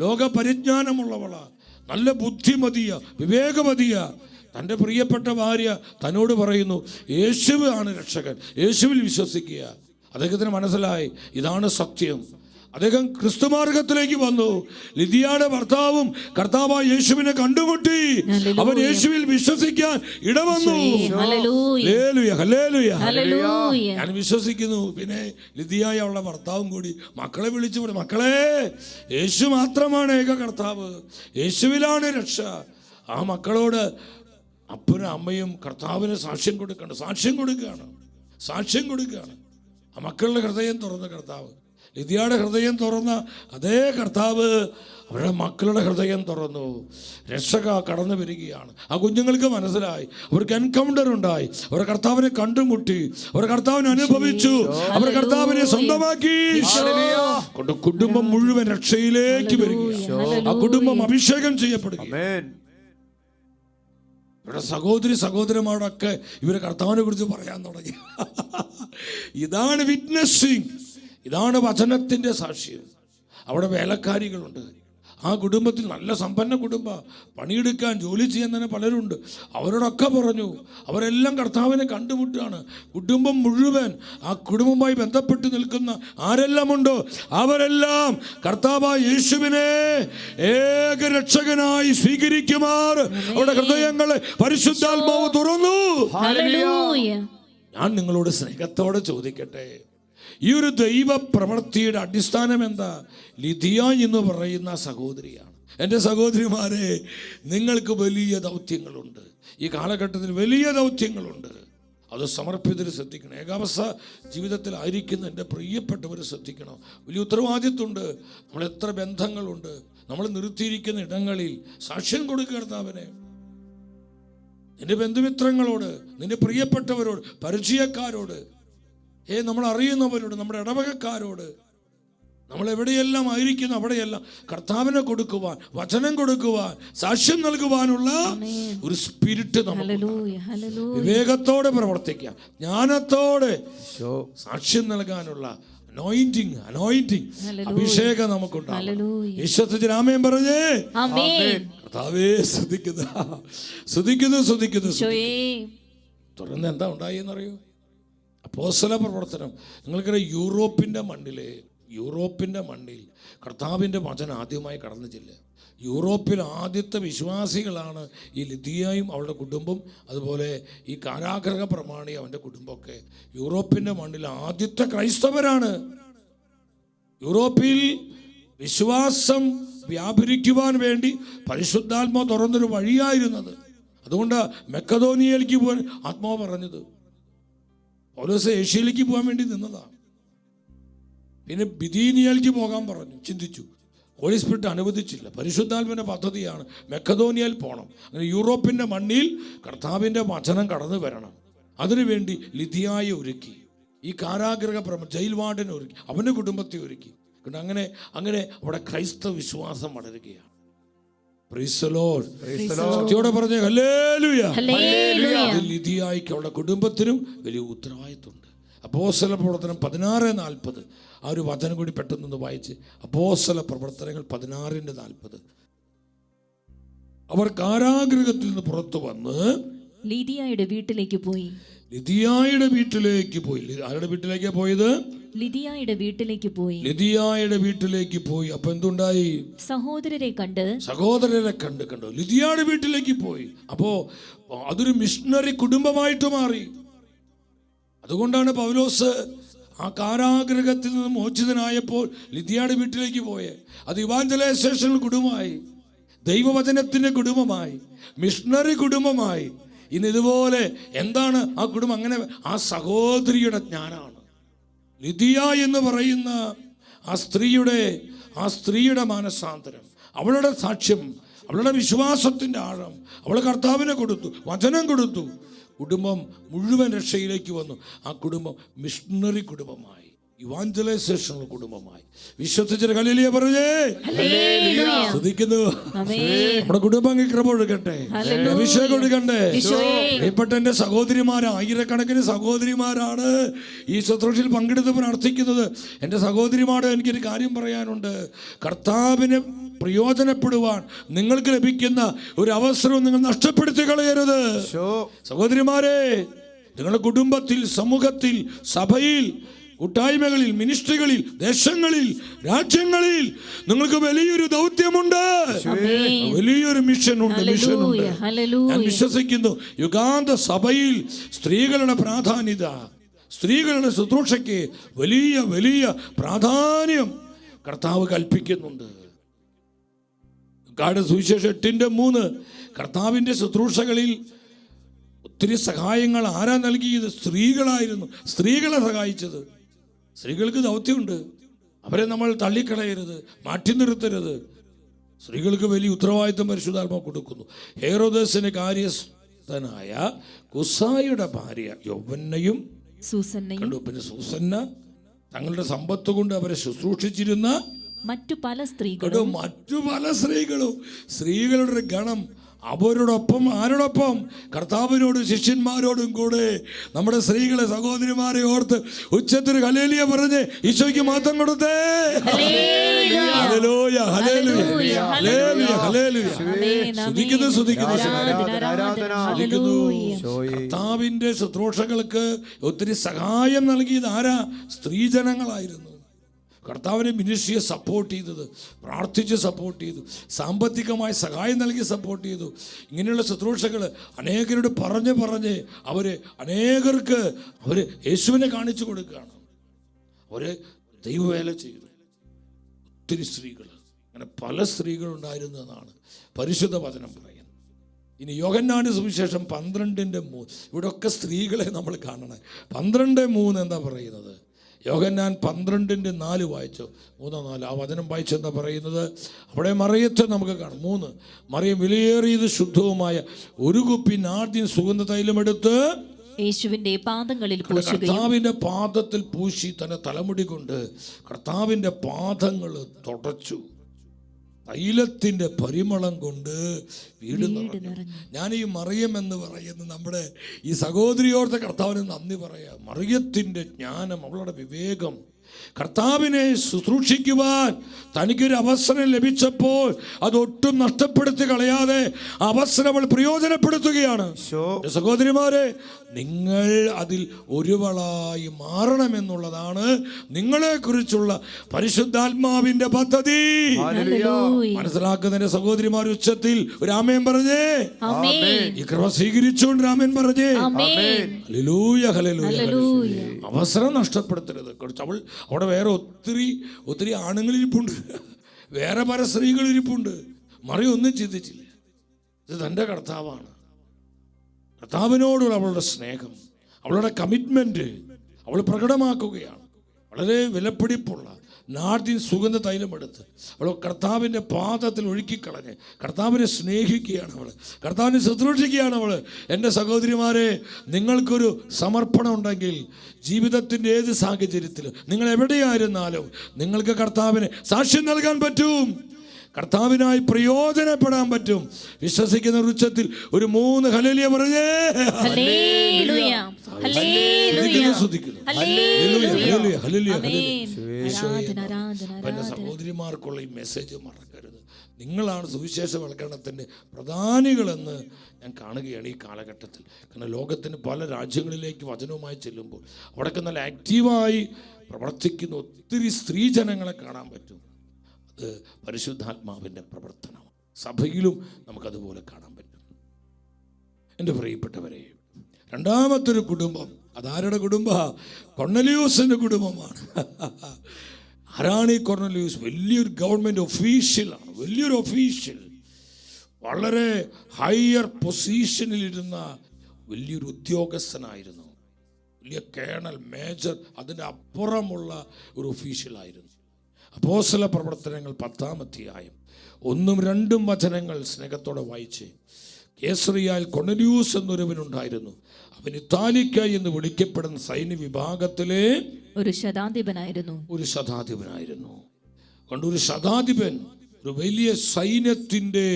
ലോക പരിജ്ഞാനമുള്ളവളാ, നല്ല ബുദ്ധിമതിയ, വിവേകമതിയ. തൻ്റെ പ്രിയപ്പെട്ട ഭാര്യ തന്നോട് പറയുന്നു, യേശുവ് ആണ് രക്ഷകൻ, യേശുവിൽ വിശ്വസിക്കുക. അദ്ദേഹത്തിന് മനസ്സിലായി ഇതാണ് സത്യം. അദ്ദേഹം ക്രിസ്തുമാർഗത്തിലേക്ക് വന്നു. ലിദിയയുടെ ഭർത്താവും കർത്താവായ യേശുവിനെ കണ്ടുമുട്ടി. അവൻ യേശുവിൽ വിശ്വസിക്കാൻ ഇടവന്നു. ഞാൻ വിശ്വസിക്കുന്നു. പിന്നെ ലിദിയയെ അവളുടെ ഭർത്താവും കൂടി മക്കളെ വിളിച്ചു പറഞ്ഞു, മക്കളെ, യേശു മാത്രമാണ് ഏക കർത്താവ്, യേശുവിലാണ് രക്ഷ. ആ മക്കളോട് അപ്പനും അമ്മയും കർത്താവിന് സാക്ഷ്യം കൊടുക്കുകയാണ്. സാക്ഷ്യം കൊടുക്കുകയാണ്. ആ മക്കളുടെ ഹൃദയം തുറന്ന കർത്താവ്, ലിദിയയുടെ ഹൃദയം തുറന്ന അതേ കർത്താവ് അവരുടെ മക്കളുടെ ഹൃദയം തുറന്നു. രക്ഷക കടന്നു വരികയാണ്. ആ കുഞ്ഞുങ്ങൾക്ക് മനസ്സിലായി, അവർക്ക് എൻകൗണ്ടർ ഉണ്ടായി, അവർ കർത്താവിനെ കണ്ടുമുട്ടി, അവർ കർത്താവിനെ അനുഭവിച്ചു, അവർ കർത്താവിനെ സ്വന്തമാക്കി. കൊണ്ട് കുടുംബം മുഴുവൻ രക്ഷയിലേക്ക് വരികയാണ്. ആ കുടുംബം അഭിഷേകം ചെയ്യപ്പെടുകയാണ്. ഇവിടെ സഹോദരന്മാരോടൊക്കെ ഇവരെ കർത്താവിനെ കുറിച്ച് പറയാൻ തുടങ്ങി. ഇതാണ് വിറ്റ്നസിങ്, ഇതാണ് വചനത്തിൻ്റെ സാക്ഷ്യം. അവിടെ വേലക്കാരികളുണ്ട്. ആ കുടുംബത്തിൽ നല്ല സമ്പന്ന കുടുംബ, പണിയെടുക്കാൻ ജോലി ചെയ്യാൻ തന്നെ പലരുണ്ട്. അവരോടൊക്കെ പറഞ്ഞു, അവരെല്ലാം കർത്താവിനെ കണ്ടുമുട്ടുകയാണ്. കുടുംബം മുഴുവൻ, ആ കുടുംബവുമായി ബന്ധപ്പെട്ട് നിൽക്കുന്ന ആരെല്ലാം ഉണ്ടോ അവരെല്ലാം കർത്താവായ യേശുവിനെ ഏകരക്ഷകനായി സ്വീകരിക്കുമാർ അവരുടെ ഹൃദയങ്ങളെ പരിശുദ്ധാത്മാവ് തുറന്നു. ഞാൻ നിങ്ങളോട് സ്നേഹത്തോടെ ചോദിക്കട്ടെ, ഈ ഒരു ദൈവ പ്രവൃത്തിയുടെ അടിസ്ഥാനം എന്താ? ലിദിയ എന്ന് പറയുന്ന സഹോദരിയാണ്. എൻ്റെ സഹോദരിമാരെ, നിങ്ങൾക്ക് വലിയ ദൗത്യങ്ങളുണ്ട്. ഈ കാലഘട്ടത്തിൽ വലിയ ദൗത്യങ്ങളുണ്ട്. അത് സമർപ്പിതർ ശ്രദ്ധിക്കണം. ഏകാവസ്ഥ ജീവിതത്തിലായിരിക്കുന്ന എൻ്റെ പ്രിയപ്പെട്ടവർ ശ്രദ്ധിക്കണം. വലിയ ഉത്തരവാദിത്വമുണ്ട്. നമ്മൾ എത്ര ബന്ധങ്ങളുണ്ട്, നമ്മൾ നിർത്തിയിരിക്കുന്ന ഇടങ്ങളിൽ സാക്ഷ്യം കൊടുക്കുക കർത്താവിനെ. നിന്റെ ബന്ധുമിത്രങ്ങളോട്, നിന്റെ പ്രിയപ്പെട്ടവരോട്, പരിചയക്കാരോട്, നമ്മൾ അറിയുന്നവരോട്, നമ്മുടെ ഇടവകക്കാരോട്, നമ്മൾ എവിടെയെല്ലാം ആയിരിക്കുന്നു അവിടെയെല്ലാം കർത്താവിനെ കൊടുക്കുവാൻ, വചനം കൊടുക്കുവാൻ, സാക്ഷ്യം നൽകുവാനുള്ള ഒരു സ്പിരിറ്റ് നമുക്ക് വിവേകത്തോടെ പ്രവർത്തിക്കാം, ജ്ഞാനത്തോടെ സാക്ഷ്യം നൽകാനുള്ള അനോയിന്റിങ് അഭിഷേകം നമുക്കുണ്ടാകും. വിശ്വസിച്ച് ആമേൻ പറഞ്ഞേ. കർത്താവേ സ്തുതിക്കുന്നു. തുടർന്ന് എന്താ ഉണ്ടായെന്നറിയോ? അപ്പോസ്തല പ്രവർത്തനം. നിങ്ങൾക്കറിയാം, യൂറോപ്പിൻ്റെ മണ്ണിൽ കർത്താവിൻ്റെ വചനം ആദ്യമായി കടന്നു ചെല്ലുക. യൂറോപ്പിൽ ആദ്യത്തെ വിശ്വാസികളാണ് ഈ ലിദിയയും അവളുടെ കുടുംബം, അതുപോലെ ഈ കാരാഗ്രഹ പ്രമാണി അവൻ്റെ കുടുംബമൊക്കെ. യൂറോപ്പിൻ്റെ മണ്ണിൽ ആദ്യത്തെ ക്രൈസ്തവരാണ്. യൂറോപ്പിൽ വിശ്വാസം വ്യാപരിക്കുവാൻ വേണ്ടി പരിശുദ്ധാത്മാവ് തുറന്നൊരു വഴിയായിരുന്നത്. അതുകൊണ്ട് മക്കെദോനിയയിലേക്ക് പോകാൻ ആത്മാവ് പറഞ്ഞത്. പൗലോസ് ഏഷ്യയിലേക്ക് പോകാൻ വേണ്ടി നിന്നതാണ്. പിന്നെ ബിഥീനിയയിലേക്ക് പോകാൻ പറഞ്ഞു, ചിന്തിച്ചു. ഹോളി സ്പിരിറ്റ് അനുവദിച്ചില്ല. പരിശുദ്ധാത്മാവിൻ്റെ പദ്ധതിയാണ് മക്കെദോനിയയിൽ പോകണം. അങ്ങനെ യൂറോപ്പിൻ്റെ മണ്ണിൽ കർത്താവിൻ്റെ വചനം കടന്നു വരണം. അതിനുവേണ്ടി ലിദിയയെ ഒരുക്കി, ഈ കാരാഗ്രഹ ജയിൽ വാർഡനെ ഒരുക്കി, അവൻ്റെ കുടുംബത്തെ ഒരുക്കി. അങ്ങനെ അവിടെ ക്രൈസ്തവ വിശ്വാസം വളരുകയാണ്. പറഞ്ഞ ലിദിയയ്ക്ക് അവളുടെ കുടുംബത്തിനും വലിയ ഉത്തരവാദിത്വമുണ്ട്. അപ്പോസ്തല പ്രവർത്തനം 16:40 ആ ഒരു വചനം കൂടി പെട്ടെന്ന് വായിച്ച്. അപ്പോസ്തല പ്രവർത്തനങ്ങൾ 16:40. അവർ കാരാഗ്രഹത്തിൽ നിന്ന് പുറത്തു വന്ന് ലിദിയയുടെ വീട്ടിലേക്ക് പോയി. ആരുടെ വീട്ടിലേക്കാ പോയത്? ലിദിയയുടെ വീട്ടിലേക്ക് പോയി. അപ്പൊ എന്തുണ്ടായി? സഹോദരരെ കണ്ട് ലിദിയയുടെ വീട്ടിലേക്ക് പോയി. അപ്പോ അതൊരു മിഷണറി കുടുംബമായിട്ട് മാറി. അതുകൊണ്ടാണ് പൗലോസ് ആ കാരാഗ്രഹത്തിൽ നിന്ന് മോചിതനായപ്പോൾ ലിദിയയുടെ വീട്ടിലേക്ക് പോയേ. അത് ഇവാഞ്ചലൈസേഷൻ കുടുംബമായി, ദൈവവചനത്തിന്റെ കുടുംബമായി, മിഷണറി കുടുംബമായി. ഇന്ന് ഇതുപോലെ എന്താണ് ആ കുടുംബം? അങ്ങനെ ആ സഹോദരിയുടെ ജ്ഞാനാണ് ലിദിയ എന്ന് പറയുന്ന ആ സ്ത്രീയുടെ മാനസാന്തരം, അവളുടെ സാക്ഷ്യം, അവളുടെ വിശ്വാസത്തിൻ്റെ ആഴം. അവൾ കർത്താവിനെ കൊടുത്തു, വചനം കൊടുത്തു. കുടുംബം മുഴുവൻ രക്ഷയിലേക്ക് വന്നു. ആ കുടുംബം മിഷണറി കുടുംബമായി, ഇവാഞ്ചലൈസേഷൻ കുടുംബമായി. വിശ്വസിച്ച ഹല്ലേലൂയ പറഞ്ഞേ. സ്തുതിക്കുന്നു. നമ്മുടെ കുടുംബം കൃപ കൊടുക്കട്ടെ, അഭിഷേകം കൊടുക്കട്ടെ. പ്രിയപ്പെട്ട എൻ്റെ സഹോദരിമാർ, ആയിരക്കണക്കിന് സഹോദരിമാരാണ് ഈ ശുശ്രൂഷയിൽ പങ്കെടുത്ത് പ്രാർത്ഥിക്കുന്നത്. എൻ്റെ സഹോദരിമാരോട് എനിക്കൊരു കാര്യം പറയാനുണ്ട്. കർത്താവിന് പ്രയോജനപ്പെടുവാൻ നിങ്ങൾക്ക് ലഭിക്കുന്ന ഒരു അവസരവും നിങ്ങൾ നഷ്ടപ്പെടുത്തി കളയരുത്. സഹോദരിമാരെ, നിങ്ങളുടെ കുടുംബത്തിൽ, സമൂഹത്തിൽ, സഭയിൽ, കൂട്ടായ്മകളിൽ, മിനിസ്ട്രികളിൽ, ദേശങ്ങളിൽ, രാജ്യങ്ങളിൽ നിങ്ങൾക്ക് വലിയൊരു ദൗത്യമുണ്ട്, വലിയൊരു മിഷനുണ്ട്. ഞാൻ വിശ്വസിക്കുന്നു, യുഗാന്ത സഭയിൽ സ്ത്രീകളുടെ പ്രാധാന്യത, സ്ത്രീകളുടെ ശുശ്രൂഷയ്ക്ക് വലിയ വലിയ പ്രാധാന്യം കർത്താവ് കൽപ്പിക്കുന്നുണ്ട്. സുവിശേഷം 8:3 കർത്താവിൻ്റെ ശുശ്രൂഷകളിൽ ഒത്തിരി സഹായങ്ങൾ ആരാ നൽകിയത്? സ്ത്രീകളായിരുന്നു. സ്ത്രീകളെ സഹായിച്ചത്. സ്ത്രീകൾക്ക് ദൗത്യമുണ്ട്. അവരെ നമ്മൾ തള്ളിക്കളയരുത്, മാറ്റി നിർത്തരുത്. സ്ത്രീകൾക്ക് വലിയ ഉത്തരവാദിത്വം പരിശുദ്ധാത്മാവ് കൊടുക്കുന്നു. ഹെരോദസിന് കാര്യസ്ഥനായ കുസായുടെ ഭാര്യ യൗവന്നയും കണ്ടു. പിന്നെ സൂസന്ന തങ്ങളുടെ സമ്പത്ത് കൊണ്ട് അവരെ ശുശ്രൂഷിച്ചിരുന്ന മറ്റു പല സ്ത്രീകളും സ്ത്രീകളുടെ ഒരു ഗണം അവരോടൊപ്പം, ആരോടൊപ്പം? കർത്താവിനോടും ശിഷ്യന്മാരോടും കൂടെ. നമ്മുടെ സ്ത്രീകളെ, സഹോദരിമാരെ ഓർത്ത് ഉച്ചത്തിൽ ഹല്ലേലൂയ പറഞ്ഞ് ഈശോയ്ക്ക് മഹത്വം കൊടുത്തേ. Hallelujah, hallelujah, hallelujah, hallelujah. സ്തുതിക്കുന്നു. കർത്താവിന്റെ ശുശ്രൂഷകൾക്ക് ഒത്തിരി സഹായം നൽകിയത് ആരാ? സ്ത്രീജനങ്ങളായിരുന്നു. കർത്താവിനെ മിനിസ്ട്രിയെ സപ്പോർട്ട് ചെയ്തത്, പ്രാർത്ഥിച്ച് സപ്പോർട്ട് ചെയ്തു, സാമ്പത്തികമായി സഹായം നൽകി സപ്പോർട്ട് ചെയ്തു. ഇങ്ങനെയുള്ള ശുശ്രൂഷകൾ അനേകരോട് പറഞ്ഞ് അനേകർക്ക് അവർ യേശുവിനെ കാണിച്ചു കൊടുക്കുകയാണ്. അവർ ദൈവവേല ചെയ്തു. ഒത്തിരി സ്ത്രീകൾ, അങ്ങനെ പല സ്ത്രീകളുണ്ടായിരുന്നതാണ് പരിശുദ്ധ വചനം പറയുന്നത്. ഇനി യോഹന്നാന്റെ സുവിശേഷം 12:3, ഇവിടെയൊക്കെ സ്ത്രീകളെ നമ്മൾ കാണണേ. 12:3 എന്താ പറയുന്നത്? യോഹന്നാൻ 12:4 വായിച്ചോ, 3-4 ആ വചനം വായിച്ചെന്താ പറയുന്നത്? അവിടെ മറിയത്തെ നമുക്ക് കാണാം. 3, മറിയം വിലയേറിയത് ശുദ്ധവുമായ ഒരു കുപ്പി നാദ്യം സുഗന്ധ തൈലമെടുത്ത് യേശുവിന്റെ പാദങ്ങളിൽ കർത്താവിന്റെ പാദത്തിൽ പൂശി തന്റെ തലമുടി കൊണ്ട് കർത്താവിന്റെ പാദങ്ങൾ തുടച്ചു. തൈലത്തിന്റെ പരിമളം കൊണ്ട് വീട് നിറഞ്ഞു. ഞാൻ ഈ മറിയം എന്ന് പറയുന്ന നമ്മുടെ ഈ സഹോദരിയോർത്തെ കർത്താവിന് നന്ദി പറയാം. മറിയത്തിന്റെ ജ്ഞാനം, അവളുടെ വിവേകം, കർത്താവിനെ ശുശ്രൂഷിക്കുവാൻ തനിക്കൊരു അവസരം ലഭിച്ചപ്പോൾ അതൊട്ടും നഷ്ടപ്പെടുത്തി കളയാതെ അവസരം അവൾ പ്രയോജനപ്പെടുത്തുകയാണ്. സഹോദരിമാരെ, നിങ്ങൾ അതിൽ ഒരുവളായി മാറണമെന്നുള്ളതാണ് നിങ്ങളെക്കുറിച്ചുള്ള പരിശുദ്ധാത്മാവിന്റെ പദ്ധതി. മനസ്സിലാക്കുന്നതിന്റെ സഹോദരിമാർ ഉച്ചത്തിൽ ഒരു ആമേൻ പറഞ്ഞേ. ഈ കൃപ സ്വീകരിച്ചുകൊണ്ട് ആമേൻ പറഞ്ഞേ. Hallelujah, hallelujah. അവസരം നഷ്ടപ്പെടുത്തരുത്. അവൾ അവിടെ വേറെ ഒത്തിരി ആണുങ്ങളിരിപ്പുണ്ട്, വേറെ പല സ്ത്രീകളിരിപ്പുണ്ട്. മറിയം ഒന്നും ചിന്തിച്ചില്ല. ഇത് തൻ്റെ കർത്താവാണ്. കർത്താവിനോടുള്ള അവളുടെ സ്നേഹം, അവളുടെ കമ്മിറ്റ്മെന്റ് അവൾ പ്രകടമാക്കുകയാണ്. വളരെ വിലപിടിപ്പുള്ള നാദ്യം സുഗന്ധ തൈലമെടുത്ത് അവൾ കർത്താവിൻ്റെ പാദത്തിൽ ഒഴുക്കിക്കളഞ്ഞ് കർത്താവിനെ സ്നേഹിക്കുകയാണ്. അവൾ കർത്താവിനെ ശുശ്രൂഷിക്കുകയാണ്. അവൾ എൻ്റെ സഹോദരിമാരെ, നിങ്ങൾക്കൊരു സമർപ്പണം ഉണ്ടെങ്കിൽ ജീവിതത്തിൻ്റെ ഏത് സാഹചര്യത്തിലും നിങ്ങൾ എവിടെയായിരുന്നാലും നിങ്ങൾക്ക് കർത്താവിന് സാക്ഷ്യം നൽകാൻ പറ്റും, കർത്താവിനായി പ്രയോജനപ്പെടാൻ പറ്റും. വിശ്വസിക്കുന്ന ഉച്ചത്തിൽ ഒരു 3 ഹല്ലേലൂയ പറഞ്ഞേ. പിന്നെ സഹോദരിമാർക്കുള്ള ഈ മെസ്സേജ് മറക്കരുത്. നിങ്ങളാണ് സുവിശേഷവൽക്കരണത്തിൻ്റെ പ്രധാനികളെന്ന് ഞാൻ കാണുകയാണ് ഈ കാലഘട്ടത്തിൽ. കാരണം ലോകത്തിന് പല രാജ്യങ്ങളിലേക്ക് വചനവുമായി ചെല്ലുമ്പോൾ അവിടെയൊക്കെ നല്ല ആക്റ്റീവായി പ്രവർത്തിക്കുന്ന ഒത്തിരി സ്ത്രീജനങ്ങളെ കാണാൻ പറ്റും. അത് പരിശുദ്ധാത്മാവിൻ്റെ പ്രവർത്തനമാണ്. സഭയിലും നമുക്കതുപോലെ കാണാൻ പറ്റും. എൻ്റെ പ്രിയപ്പെട്ടവരെ, രണ്ടാമത്തൊരു കുടുംബം, അതാരുടെ കുടുംബം? കൊർന്നലിയൂസിൻ്റെ കുടുംബമാണ്. ആരാണ് ഈ കൊർന്നലിയൂസ്? വലിയൊരു ഗവൺമെൻറ് ഒഫീഷ്യലാണ്, വലിയൊരു ഒഫീഷ്യൽ, വളരെ ഹയർ പൊസിഷനിലിരുന്ന വലിയൊരു ഉദ്യോഗസ്ഥനായിരുന്നു. വലിയ കേണൽ, മേജർ, അതിൻ്റെ അപ്പുറമുള്ള ഒരു ഒഫീഷ്യലായിരുന്നു. അപ്പോസ്തല പ്രവർത്തനങ്ങൾ 10-ാം അധ്യായം 1-2 വചനങ്ങൾ സ്നേഹത്തോടെ വായിച്ച്. കേസറിയാൽ കൊർന്നലിയൂസ് എന്നൊരുവനുണ്ടായിരുന്നു. അവൻ ഇത്താലിക്ക എന്ന് വിളിക്കപ്പെടുന്ന സൈന്യ വിഭാഗത്തിലെ ഒരു ശതാധിപനായിരുന്നു. കൊണ്ട് ഒരു ശതാധിപൻ, ഒരു വലിയ സൈന്യത്തിൻ്റെ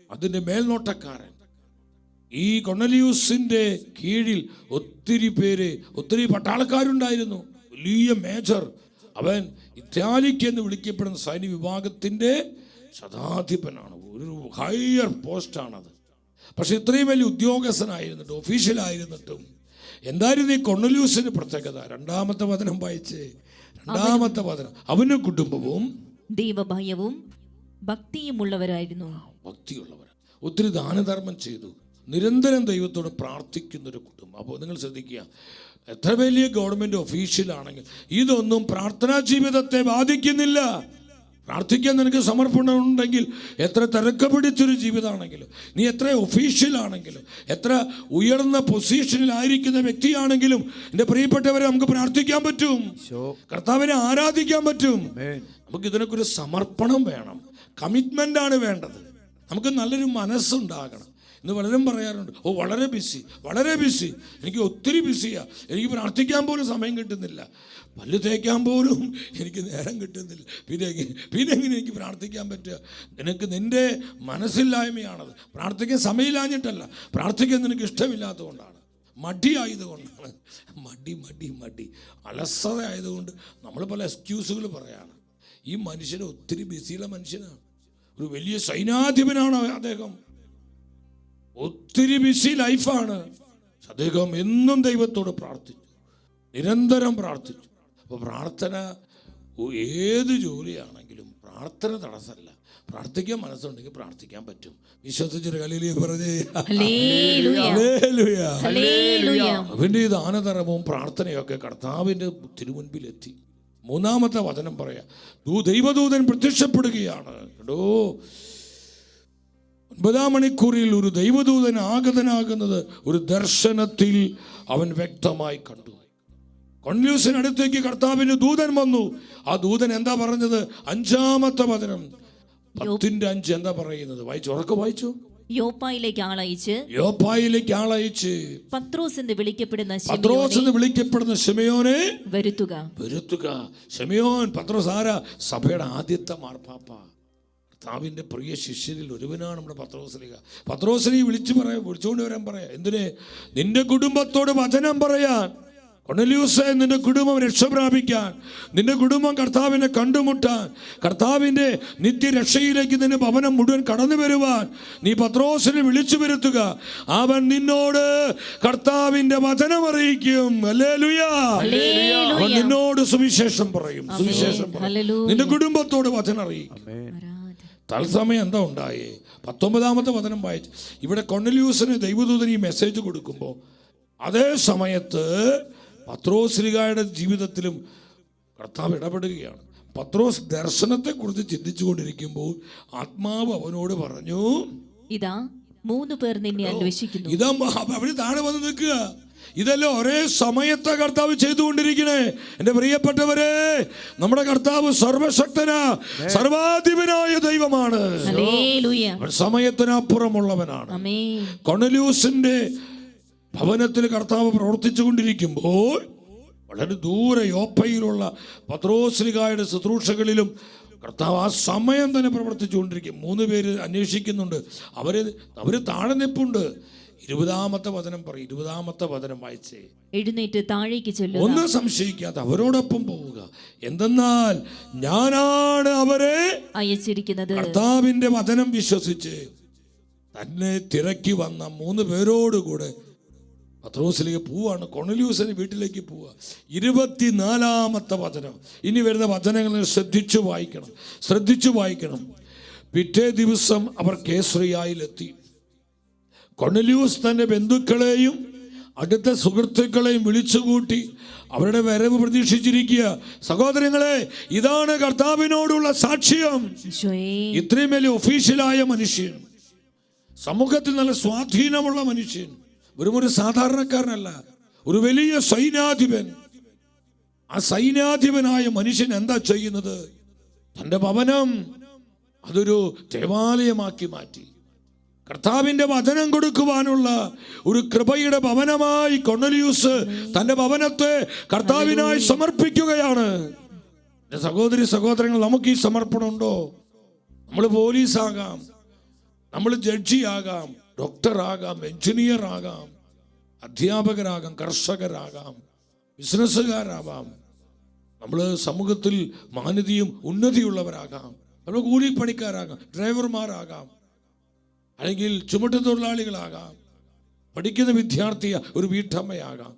അതിൻ്റെ മേൽനോട്ടക്കാരൻ. ഈ കൊർന്നലിയൂസിൻ്റെ കീഴിൽ ഒത്തിരി പട്ടാളക്കാരുണ്ടായിരുന്നു. വലിയ മേജർ. അവൻ ഇറ്റാലിക്ക് എന്ന് വിളിക്കപ്പെടുന്ന സൈന്യ വിഭാഗത്തിൻ്റെ ശതാധിപനാണ്. ഒരു ഹയർ പോസ്റ്റാണത്. പക്ഷെ ഇത്രയും വലിയ ഉദ്യോഗസ്ഥനായിരുന്നിട്ടും ഒഫീഷ്യലായിരുന്നിട്ടും എന്തായിരുന്നു ഈ കൊർന്നലിയൂസിന്റെ പ്രത്യേകത? 2-ാമത്തെ വചനം വായിച്ചേ. 2-ാമത്തെ വചനം, അവനും കുടുംബവും ദൈവഭയവും ഭക്തിയുമുള്ളവരായിരുന്നു. ഒത്തിരി ദാനധർമ്മം ചെയ്തു, നിരന്തരം ദൈവത്തോട് പ്രാർത്ഥിക്കുന്നൊരു കുടുംബം. അപ്പോൾ നിങ്ങൾ ശ്രദ്ധിക്കുക, എത്ര വലിയ ഗവൺമെൻറ് ഒഫീഷ്യലാണെങ്കിൽ ഇതൊന്നും പ്രാർത്ഥനാ ജീവിതത്തെ ബാധിക്കുന്നില്ല. പ്രാർത്ഥിക്കാൻ നിനക്ക് സമർപ്പണം ഉണ്ടെങ്കിൽ, എത്ര തിരക്ക് പിടിച്ചൊരു ജീവിതമാണെങ്കിലും, നീ എത്ര ഒഫീഷ്യലാണെങ്കിലും, എത്ര ഉയർന്ന പൊസിഷനിലായിരിക്കുന്ന വ്യക്തിയാണെങ്കിലും, എൻ്റെ പ്രിയപ്പെട്ടവരെ, നമുക്ക് പ്രാർത്ഥിക്കാൻ പറ്റും, കർത്താവിനെ ആരാധിക്കാൻ പറ്റും. നമുക്ക് ഇതിനൊക്കെ ഒരു സമർപ്പണം വേണം, കമ്മിറ്റ്മെൻ്റാണ് വേണ്ടത്. നമുക്ക് നല്ലൊരു മനസ്സുണ്ടാകണം. ഇന്ന് പലരും പറയാറുണ്ട്, ഓ വളരെ ബിസി, എനിക്ക് ഒത്തിരി ബിസിയാണ്, എനിക്ക് പ്രാർത്ഥിക്കാൻ പോലും സമയം കിട്ടുന്നില്ല, പല്ല് തേക്കാൻ പോലും എനിക്ക് നേരം കിട്ടുന്നില്ല, പിന്നെ എങ്ങനെ എനിക്ക് പ്രാർത്ഥിക്കാൻ പറ്റുക? നിനക്ക് നിൻ്റെ മനസ്സില്ലായ്മയാണത്. പ്രാർത്ഥിക്കാൻ സമയമില്ലാഞ്ഞിട്ടല്ല, പ്രാർത്ഥിക്കാൻ നിനക്ക് ഇഷ്ടമില്ലാത്തതുകൊണ്ടാണ്, മടിയായതുകൊണ്ടാണ്. മടി അലസത ആയതുകൊണ്ട് നമ്മൾ പല എക്സ്ക്യൂസുകൾ പറയാണ്. ഈ മനുഷ്യന് ഒത്തിരി ബിസിയുള്ള മനുഷ്യനാണ്, ഒരു വലിയ സൈന്യാധിപനാണ് അദ്ദേഹം, ഒത്തിരി ബിസി ലൈഫാണ്. അദ്ദേഹം എന്നും ദൈവത്തോട് പ്രാർത്ഥിച്ചു, നിരന്തരം പ്രാർത്ഥിച്ചു. അപ്പോൾ പ്രാർത്ഥന, ഏത് ജോലിയാണെങ്കിലും പ്രാർത്ഥന തടസ്സമല്ല. പ്രാർത്ഥിക്കാൻ മനസ്സുണ്ടെങ്കിൽ പ്രാർത്ഥിക്കാൻ പറ്റും. വിശ്വസിച്ചൊരു ഹല്ലേലൂയ പറഞ്ഞേ. അവൻ്റെ ദാനധർമ്മവും പ്രാർത്ഥനയൊക്കെ കർത്താവിൻ്റെ തിരുമുൻപിലെത്തി. മൂന്നാമത്തെ വചനം പറയാം, ദൈവദൂതൻ പ്രത്യക്ഷപ്പെടുകയാണ്. കേട്ടോ, 9-ാം മണിക്കൂറിൽ ഒരു ദൈവദൂതൻ ആഗതനാകുന്നത് ഒരു ദർശനത്തിൽ അവൻ വ്യക്തമായി കണ്ടു. കൊർന്നേലിയോസിന് അടുത്തേക്ക് കർത്താവിന് ദൂതൻ വന്നു. ആ ദൂതൻ എന്താ പറഞ്ഞത്? 5-ാമത്തെ വചനം 10:5 എന്താ പറയുന്നത്? വായിച്ചു. യോപ്പായിലേക്ക് ആളയച്ച് പത്രോസ് എന്ന് വിളിക്കപ്പെടുന്ന ശിമയോനെ വരുത്തുക. ശിമയോൻ പത്രോസ് ആരാ? സഭയുടെ ആദ്യത്തെ മാർപ്പാപ്പ, കർത്താവിൻ്റെ പ്രിയ ശിഷ്യരിൽ ഒരുവനാണ് നമ്മുടെ പത്രോസിനെ വിളിച്ചുകൊണ്ട് വരാൻ പറയാം. എന്തിന്? നിന്റെ കുടുംബത്തോട് വചനം പറയാൻ. കൊർന്നേലിയോസേ, നിന്റെ കുടുംബം രക്ഷപ്രാപിക്കാൻ, നിന്റെ കുടുംബം കർത്താവിനെ കണ്ടുമുട്ടാൻ, കർത്താവിൻ്റെ നിത്യരക്ഷയിലേക്ക് നിന്റെ ഭവനം മുഴുവൻ കടന്നു വരുവാൻ നീ പത്രോസിനെ വിളിച്ചു വരുത്തുക. അവൻ നിന്നോട് കർത്താവിൻ്റെ വചനം അറിയിക്കും. ഹല്ലേലൂയ. അവൻ നിന്നോട് സുവിശേഷം പറയും. നിന്റെ കുടുംബത്തോട് വചനം അറിയിക്കും. തത്സമയം എന്താ ഉണ്ടായേ? 19-ാമത്തെ വചനം വായിച്ച് ഇവിടെ കൊർന്നേലിയോസിന് ദൈവദൂതൻ ഈ മെസ്സേജ് കൊടുക്കുമ്പോൾ അതേ സമയത്ത് പത്രോസ്ലിഹായുടെ ജീവിതത്തിലും കർത്താവ് ഇടപെടുകയാണ്. പത്രോസ് ദർശനത്തെക്കുറിച്ച് ചിന്തിച്ചു കൊണ്ടിരിക്കുമ്പോൾ ആത്മാവ് അവനോട് പറഞ്ഞു, ഇതാ 3 പേർ നിന്നെ അന്വേഷിക്കുന്നു. ഇതാ അവര് താഴെ വന്ന് നിൽക്കുക. ഇതെല്ലാം ഒരേ സമയത്തെ കർത്താവ് ചെയ്തുകൊണ്ടിരിക്കണേ. എൻ്റെ പ്രിയപ്പെട്ടവരെ, നമ്മുടെ കർത്താവ് സർവശക്തനാ, സർവാധിപനായ ദൈവമാണ്. സമയത്തിനപ്പുറമുള്ളവനാണ്. കൊർന്നേലിയോസിന്റെ ഭവനത്തിൽ കർത്താവ് പ്രവർത്തിച്ചു കൊണ്ടിരിക്കുമ്പോൾ വളരെ ദൂരെ യോപ്പയിലുള്ള പത്രോസ്ലിഹായുടെ ശുശ്രൂഷകളിലും കർത്താവ് ആ സമയം തന്നെ പ്രവർത്തിച്ചു കൊണ്ടിരിക്കും. 3 പേര് അന്വേഷിക്കുന്നുണ്ട്. അവര് താഴെ നിൽപ്പുണ്ട്. 20-ാമത്തെ വചനം പറയും. 20-ാമത്തെ വചനം വായിച്ചേ. എഴുന്നേറ്റ് താഴേക്ക് ചെല്ലുക, ഒന്നും സംശയിക്കാതെ അവരോടൊപ്പം പോവുക. എന്തെന്നാൽ ഞാനാണ് അവരെ അയച്ചിരിക്കുന്നത്. കർത്താവിന്റെ വചനം വിശ്വസിച്ച് തന്നെ തിരക്കി വന്ന 3 പേരോടുകൂടെ പത്രോസിലേക്ക് പോവാണ്. കൊർന്നേലിയോസിന്റെ വീട്ടിലേക്ക് പോവുക. 24-ാമത്തെ വചനം. ഇനി വരുന്ന വചനങ്ങൾ ശ്രദ്ധിച്ചു വായിക്കണം. പിറ്റേ ദിവസം അവർ കേസ്രിയായിലെത്തി. കൊർന്നേലിയോസ് തന്റെ ബന്ധുക്കളെയും അടുത്ത സുഹൃത്തുക്കളെയും വിളിച്ചുകൂട്ടി അവരുടെ വരവ് പ്രതീക്ഷിച്ചിരിക്കുക. സഹോദരങ്ങളെ, ഇതാണ് കർത്താവിനോടുള്ള സാക്ഷ്യം. ഇത്രയും വലിയ ഒഫീഷ്യലായ മനുഷ്യൻ, സമൂഹത്തിൽ നല്ല സ്വാധീനമുള്ള മനുഷ്യൻ, ഒരു സാധാരണക്കാരനല്ല, ഒരു വലിയ സൈന്യാധിപൻ. ആ സൈന്യാധിപനായ മനുഷ്യൻ എന്താ ചെയ്യുന്നത്? തൻ്റെ ഭവനം അതൊരു ദേവാലയമാക്കി മാറ്റി. കർത്താവിൻ്റെ വചനം കൊടുക്കുവാനുള്ള ഒരു കൃപയുടെ ഭവനമായി കൊർന്നേലിയോസ് തൻ്റെ ഭവനത്തെ കർത്താവിനായി സമർപ്പിക്കുകയാണ്. സഹോദരങ്ങൾ, നമുക്ക് ഈ സമർപ്പണം ഉണ്ടോ? നമ്മൾ പോലീസാകാം, നമ്മൾ ജഡ്ജിയാകാം, ഡോക്ടറാകാം, എഞ്ചിനീയർ ആകാം, അധ്യാപകരാകാം, കർഷകരാകാം, ബിസിനസ്സുകാരാകാം, നമ്മൾ സമൂഹത്തിൽ മാന്യതയും ഉന്നതിയുള്ളവരാകാം, നമ്മൾ കൂലിപ്പണിക്കാരാകാം, ഡ്രൈവർമാരാകാം, അല്ലെങ്കിൽ ചുമട്ടുതൊഴിലാളികളാകാം, പഠിക്കുന്ന വിദ്യാർത്ഥിയ ഒരു വീട്ടമ്മയാകാം,